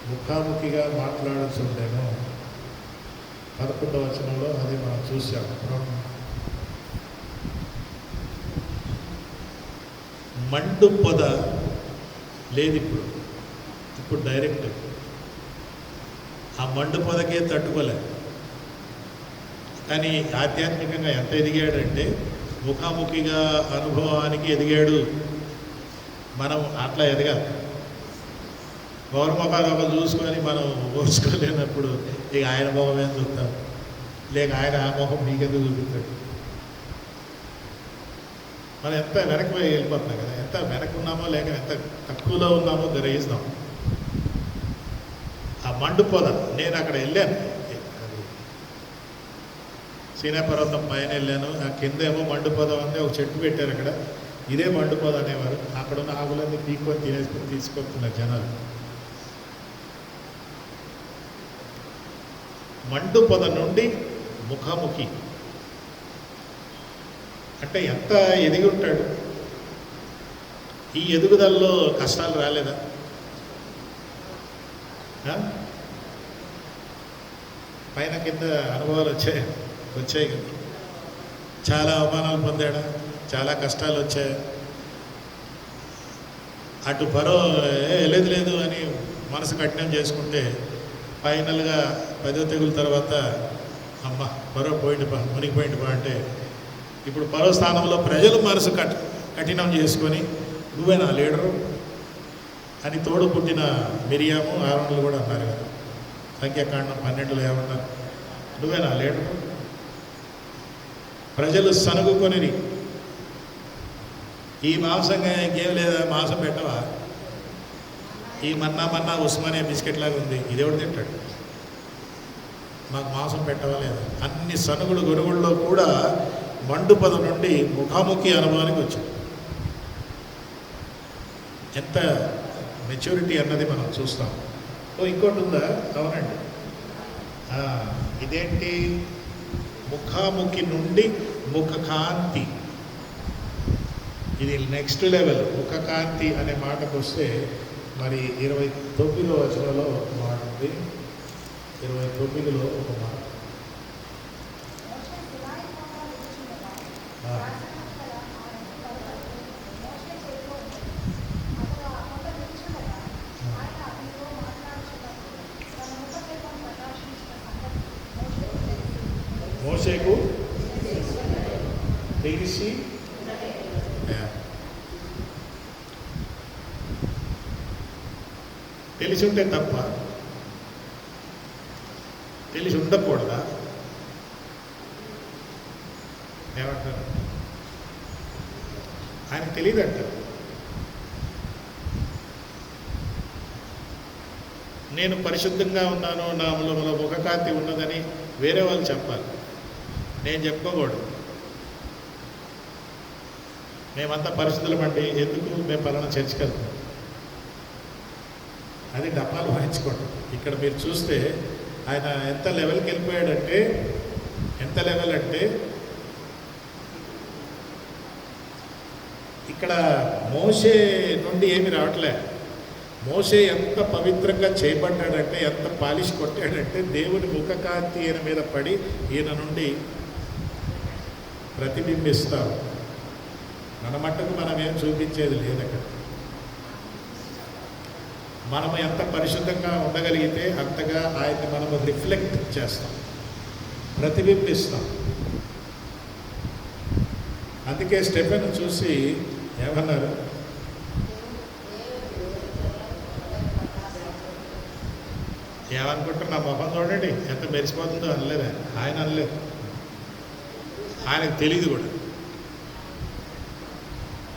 ముఖాముఖిగా మాట్లాడుచుండెను. 11వ వచనంలో అది మనం చూసాం. మండు పొద లేదు ఇప్పుడు డైరెక్ట్ ఆ మండు పొదకే తట్టుకోలేదు. కానీ ఆధ్యాత్మికంగా ఎంత ఎదిగాడంటే ముఖాముఖిగా అనుభవానికి ఎదిగాడు. మనం అట్లా ఎదగాలి. గౌరవముఖాలు ఒకరు చూసుకొని మనం ఓర్చుకోలేనప్పుడు ఇక ఆయన మొహం ఏం చూస్తాం, లేక ఆయన ఆ మొహం మీకెందుకు చూపిస్తాడు? మనం ఎంత వెనక్కి వెళ్ళిపోతున్నాం కదా, ఎంత వెనక్కున్నామో లేక ఎంత తక్కువలో ఉన్నామో గ్రహిస్తాం. ఆ మండుపోద, నేను అక్కడ వెళ్ళాను, సీనా పర్వతం పైన వెళ్ళాను. ఆ కింద ఏమో మండుపోద ఉంది, ఒక చెట్టు పెట్టారు అక్కడ. ఇదే మండుపోదు అనేవారు. అక్కడున్న ఆవులన్నీ పీక్కొని తినేసుకొని తీసుకొస్తున్నారు జనాలు. మండుపొద నుండి ముఖాముఖి అంటే ఎంత ఎదిగి ఉంటాడు. ఈ ఎదుగుదలలో కష్టాలు రాలేదా? పైన కింద అనుభవాలు వచ్చాయి కదా. చాలా అవమానాలు పొందాడా, చాలా కష్టాలు వచ్చాయి. అటు పరో లేదు అని మనసు కఠినం చేసుకుంటే ఫైనల్గా 10వ తెగుల తర్వాత అమ్మ పరో పోయింది మునిగిపోయింది అంటే ఇప్పుడు పరో స్థానంలో ప్రజలు మనసు కఠినం చేసుకొని నువ్వే నా లీడరు అని తోడు పుట్టిన మిరియాము ఆరోనులు కూడా అన్నారు కదా. సంఖ్యాకాండం 12లో ఏమన్నారు? నువ్వే నా లీడరు. ప్రజలు సనుగుకొని ఈ మాంసంగా ఇంకేం లేదా, మాంసం పెట్టవా, ఈ మన్నా ఉస్మానియా బిస్కెట్ లాగా ఉంది, ఇదేవాడు తింటాడు, మాకు మాంసం పెట్టవా లేదా. అన్ని సనుగుడు గొరుగుల్లో కూడా మండుపద నుండి ముఖాముఖి అనుభవానికి వచ్చింది. ఎంత మెచ్యూరిటీ అన్నది మనం చూస్తాం. ఇంకోటి ఉందా? అవునండి, ఇదేంటి? ముఖాముఖి నుండి ముఖకాంతి. ఇది నెక్స్ట్ లెవెల్. ముఖకాంతి అనే మాటకు వస్తే మరి 29వ వచనంలో ఒక మాట ఉంది. 29లో ఒక మాట. మోషేకు తెలిసి తెలిసి ఉంటే తప్ప, తెలిసి ఉండకూడదా? ఏమంటారు? ఆయనకు తెలియదంట. నేను పరిశుద్ధంగా ఉన్నాను, నాలో ముఖకాంతి ఉన్నదని వేరే వాళ్ళు చెప్పాలి, నేను చెప్పుకోకూడదు. మేమంతా పరిశుద్ధులమండి, ఎందుకు మేము పలానా చర్చికి వెళ్తాం, అది డబ్బాలు వాయించుకోండి. ఇక్కడ మీరు చూస్తే ఆయన ఎంత లెవెల్కి వెళ్ళిపోయాడంటే, ఎంత లెవెల్ అంటే ఇక్కడ మోషే నుండి ఏమి రావట్లే. మోషే ఎంత పవిత్రంగా చేయబడ్డాడంటే, ఎంత పాలిష్ కొట్టాడంటే, దేవుని ముఖకాంతి ఈయన మీద పడి ఈయన నుండి ప్రతిబింబిస్తారు. మన మట్టుకు మనం ఏం చూపించేది లేదు అక్కడ. మనము ఎంత పరిశుద్ధంగా ఉండగలిగితే అంతగా ఆయన్ని మనము రిఫ్లెక్ట్ చేస్తాం, ప్రతిబింబిస్తాం. అందుకే స్టెఫెన్ చూసి ఏమన్నారు? ఏమనుకుంటారు? నా మొహం చూడండి ఎంత మెరిసిపోతుందో అనలేదు ఆయన అనలేదు. ఆయనకు తెలియదు కూడా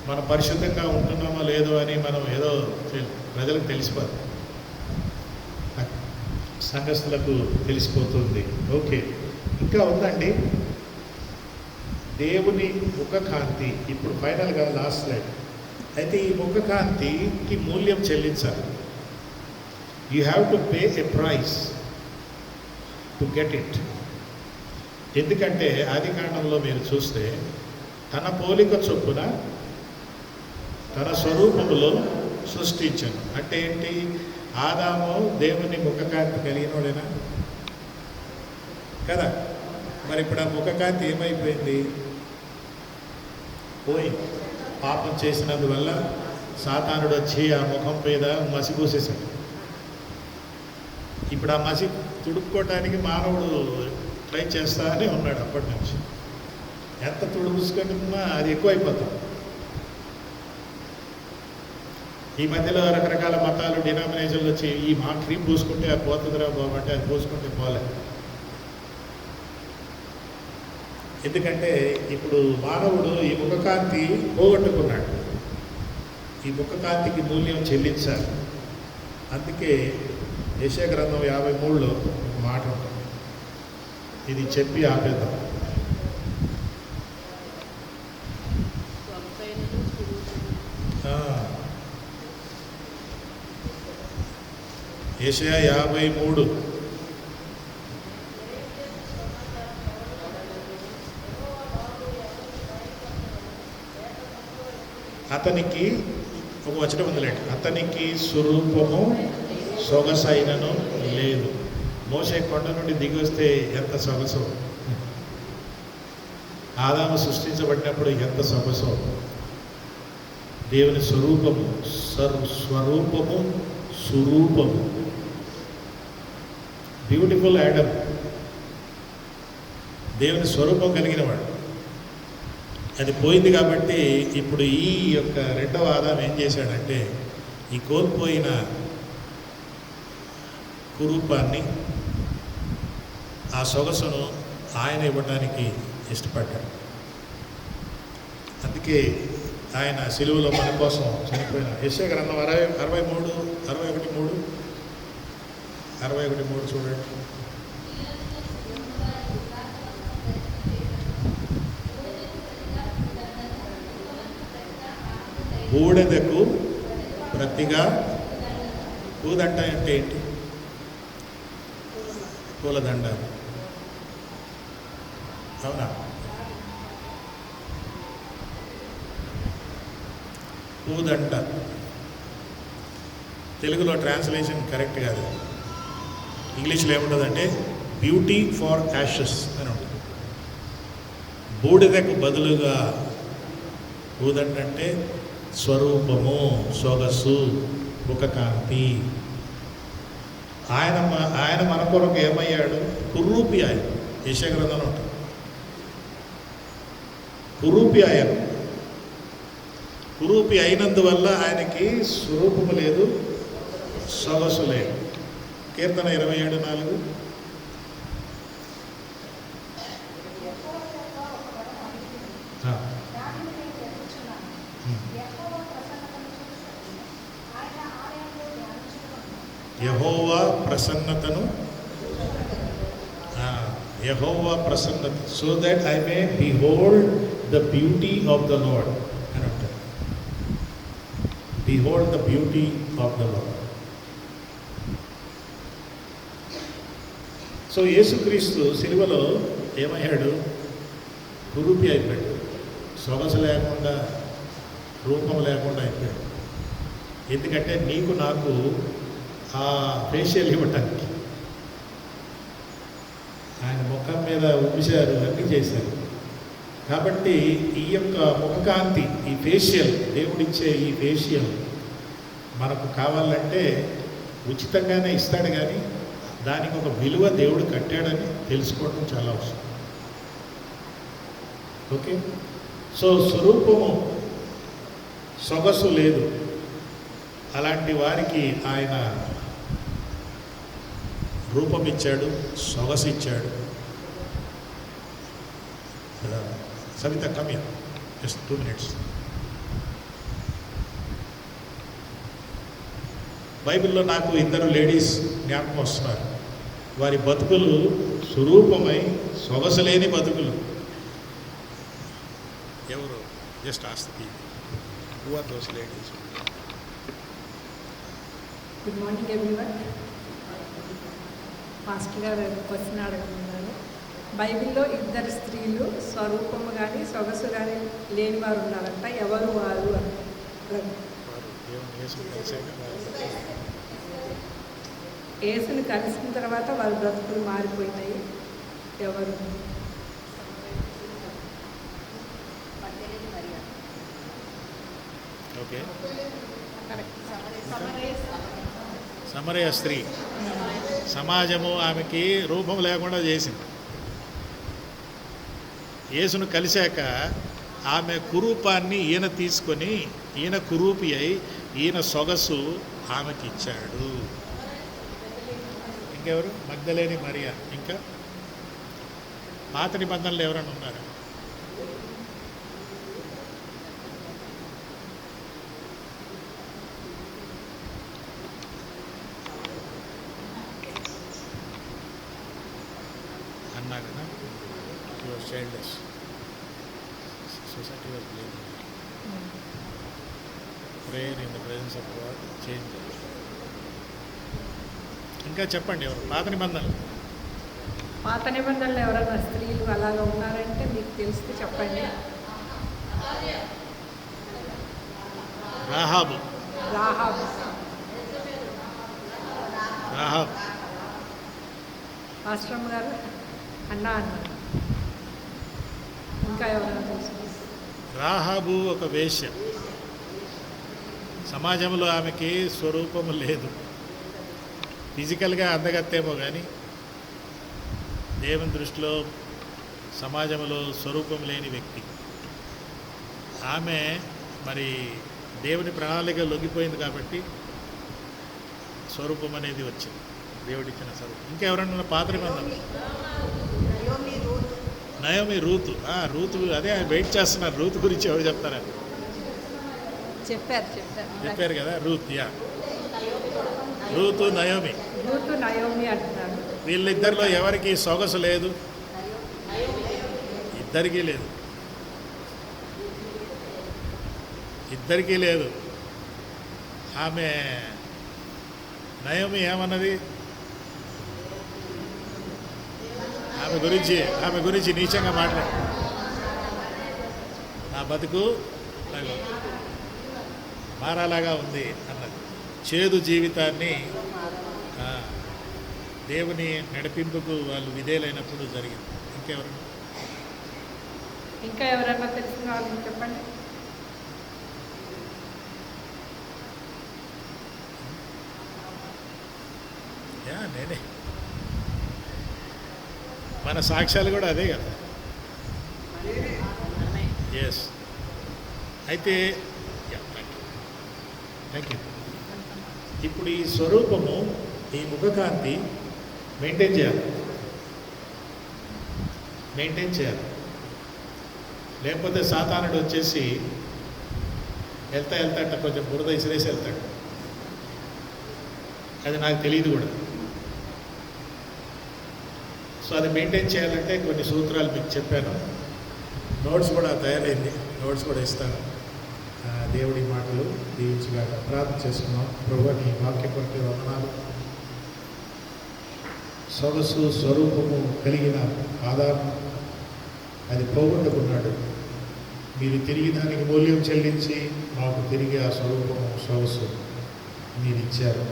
మనం పరిశుద్ధంగా ఉంటున్నామో లేదో అని. మనం ఏదో ప్రజలకు తెలిసిపోదు, సంఘస్థులకు తెలిసిపోతుంది. ఓకే, ఇంకా ఉందండి దేవుని ముఖకాంతి. ఇప్పుడు ఫైనల్గా లాస్ట్ స్లైడ్. అయితే ఈ ముఖకాంతికి మూల్యం చెల్లించాలి. You have to pay a price to get it. ఎందుకంటే ఆదికాండంలో మీరు చూస్తే తన పోలిక చొప్పున తన స్వరూపములో సృష్టించాను అంటే ఏంటి? ఆదాము దేవుని ముఖకాంతి కలిగినోడేనా కదా? మరి ఇప్పుడు ఆ ముఖకాంతి ఏమైపోయింది? పోయి పాపం చేసినందువల్ల సాతానుడు వచ్చి ఆ ముఖం మీద మసిపూసేశాడు. ఇప్పుడు ఆ మసి తుడుపుకోవటానికి మానవుడు ట్రై చేస్తానే ఉన్నాడు అప్పటి నుంచి. ఎంత తుడుపుసుకున్నా అది ఎక్కువైపోతుంది. ఈ మధ్యలో రకరకాల మతాలు, డినామినేషన్లు వచ్చి ఈ మా క్రీమ్ పూసుకుంటే అది పోతుందిరా బాబు అంటే అది పూసుకుంటే పోలే. ఎందుకంటే ఇప్పుడు మానవుడు ఈ ముఖకాంతి పోగొట్టుకున్నాడు. ఈ ముఖకాంతికి మూల్యం చెల్లించాలి. అందుకే యెషయా గ్రంథం 53లో ఒక మాట ఉంటుంది. ఇది చెప్పి ఆపేద్దాం. యెషయా 53. అతనికి ఒక వచనం ఉందిలేండి. అతనికి స్వరూపము సొగసైనను లేదు. మోషే కొండ నుండి దిగి వస్తే ఎంత సొగసు, ఆదాము సృష్టించబడినప్పుడు ఎంత సొగసు. దేవుని స్వరూపము, స్వరూపము, సురూపము. బ్యూటిఫుల్ యాడమ్, దేవుని స్వరూపం కలిగిన వాడు. అది పోయింది కాబట్టి ఇప్పుడు ఈ యొక్క రెండవ ఆదాము ఏం చేశాడంటే ఈ కోల్పోయిన కురూపాన్ని, ఆ సొగసును ఆయన ఇవ్వడానికి ఇష్టపడ్డాడు. అందుకే ఆయన సిలువలో మన కోసం చనిపోయిన. యెషయా గ్రంథం 61:3 చూడండి. బూడిదకు ప్రతిగా, పూదండ అంటే ఏంటి? పూలదండ, అవునా? పూదండ తెలుగులో ట్రాన్స్లేషన్ కరెక్ట్ కాదు. ఇంగ్లీష్లో ఏముంటుందంటే బ్యూటీ ఫర్ యాషెస్ అని ఉంటుంది. బూడిదకు బదులుగా పూదండ అంటే స్వరూపము, సొగసు, ముఖకాంతి. ఆయన మన కొరకు ఏమయ్యాడు? కురూపి ఆయన. యెషయా గ్రంథంలో ఉంటుంది. కురూపి ఆయన. కురూపి అయినందువల్ల ఆయనకి స్వరూపము లేదు, సొగసు లేదు. కీర్తన 27:4. యెహోవా ప్రసన్నతను, యెహోవా ప్రసన్నత, so that I may behold the beauty of the lord అని అంటారు. Behold the beauty of the lord. So యేసుక్రీస్తు సిలువలో ఏమయ్యాడు? కురూపి అయిపోయాడు. సొగసు లేకుండా, రూపం లేకుండా అయిపోయాడు. ఎందుకంటే నీకు నాకు ఆ ఫేషియల్ ఇవ్వటానికి ఆయన ముఖం మీద ఉబ్బిశారు, అన్నీ చేశారు. కాబట్టి ఈ యొక్క ముఖకాంతి, ఈ ఫేషియల్, దేవుడిచ్చే ఈ ఫేషియల్ మనకు కావాలంటే ఉచితంగానే ఇస్తాడు, కానీ దానికి ఒక విలువ దేవుడు కట్టాడని తెలుసుకోవడం చాలా అవసరం. ఓకే. సో స్వరూపము, సొగసు లేదు. అలాంటి వారికి ఆయన రూపం ఇచ్చాడు, సొగసు ఇచ్చాడు. Savita Kamya, just 2 minutes. బైబిల్లో నాకు 2 లేడీస్ జ్ఞాపకం వస్తున్నారు. వారి బతుకులు స్వరూపమై సొగసు లేని బతుకులు. ఎవరు? జస్ట్ ఆస్తి. Who are those ladies? Good morning everyone. Master గారు క్వశ్చన్ అడగమన్నారు. బైబిల్లో 2 స్త్రీలు స్వరూపము కానీ సొగసు కానీ లేని వారు ఉన్నారంట. ఎవరు వారు అని? యేసుని కలిసిన తర్వాత వారి బ్రతుకులు మారిపోయినాయి. ఎవరు? ఓకే. సమరయ స్త్రీ. సమాజము ఆమెకి రూపం లేకుండా చేసింది. యేసును కలిశాక ఆమె కురూపాన్ని ఈయన తీసుకొని, ఈయన కురూపి అయి ఈయన సొగసు ఆమెకి ఇచ్చాడు. ఇంకెవరు? మగ్దలేని మరియా. ఇంకా పాత నిబంధనలు ఎవరైనా ఉన్నారా? అన్నా కదా, he was childless. Society was blaming her. Prayer in the presence of God changed her. ఇంకా చెప్పండి ఎవరు పాత నిబంధనలు. పాత నిబంధనలు ఎవరైనా స్త్రీలు అలాగా ఉన్నారంటే మీకు తెలిస్తే చెప్పండి. రాహాబు. రాహాబు. రాహాబ్. ఆశ్రమ్ గారు అన్నారు. ఇంకా ఎవరైనా తెలుసు? రాహాబు ఒక వేశ్య. సమాజంలో ఆమెకి స్వరూపము లేదు. ఫిజికల్గా అందగత్తేమో కానీ దేవుని దృష్టిలో సమాజంలో స్వరూపం లేని వ్యక్తి. ఆమె మరి దేవుని ప్రణాళిక లొంగిపోయింది కాబట్టి స్వరూపం అనేది వచ్చింది, దేవుడిచ్చిన స్వరూపం. ఇంకా ఎవరన్నా పాత నిబంధనలు? Naomi, Ruth. Naomi, Ruth. Ruth అదే వెయిట్ చేస్తున్నారు. రూతు గురించి ఎవరు చెప్తారా? చెప్పారు కదా Ruth. Ruth, Naomi. Ruth Naomi అంటున్నారు. వీళ్ళిద్దరిలో ఎవరికి సొగసు లేదు? ఇద్దరికీ లేదు. ఇద్దరికీ లేదు. ఆమె నయోమి ఏమన్నది? ఆమె గురించి నీచంగా మాట్లాడు. నా బతుకు నాకు మారాలాగా ఉంది అన్నది. చేదు జీవితాన్ని దేవుని నడిపింపుకు వాళ్ళు విధేయులైనప్పుడు జరిగింది. ఇంకా ఎవరైనా తెలిసిన వాళ్ళని చెప్పండి. నేనే. మన సాక్ష్యాలు కూడా అదే కదా. ఎస్. అయితే థ్యాంక్ యూ. ఇప్పుడు ఈ స్వరూపము, ఈ ముఖకాంతి మెయింటైన్ చేయాలి. లేకపోతే సాతానుడు వచ్చేసి వెళ్తా కొంచెం బురద ఇసిరేసి వెళ్తాడు. అది నాకు తెలియదు కూడా. సో అది మెయింటైన్ చేయాలంటే కొన్ని సూత్రాలు మీకు చెప్పాను. నోట్స్ కూడా తయారైంది, నోట్స్ కూడా ఇస్తాను. దేవుడి మాటలు దీవించగా ప్రార్థన చేసుకున్నాం. ప్రభువా, నీ వాక్య కొరకు వందనాలు. సొగసు స్వరూపము కలిగిన ఆదాము అది పోగొట్టుకున్నాడు. మీరు తిరిగి దానికి మూల్యం చెల్లించి మాకు తిరిగి ఆ స్వరూపము సొగసు మీరు ఇచ్చారు.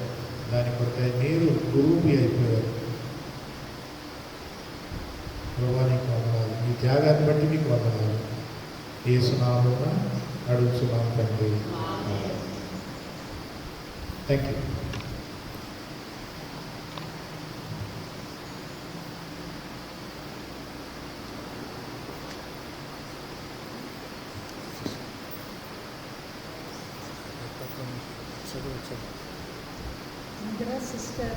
దాని కొరకై మీరు గురూపి అయిపోయారు. ప్రభువా, నీకు వందనాలు. మీ త్యాగాన్ని బట్టి మీకు వందనాలు. యేసు నామమున అడుగుతున్నాం తండ్రి. Thank you. సిస్టర్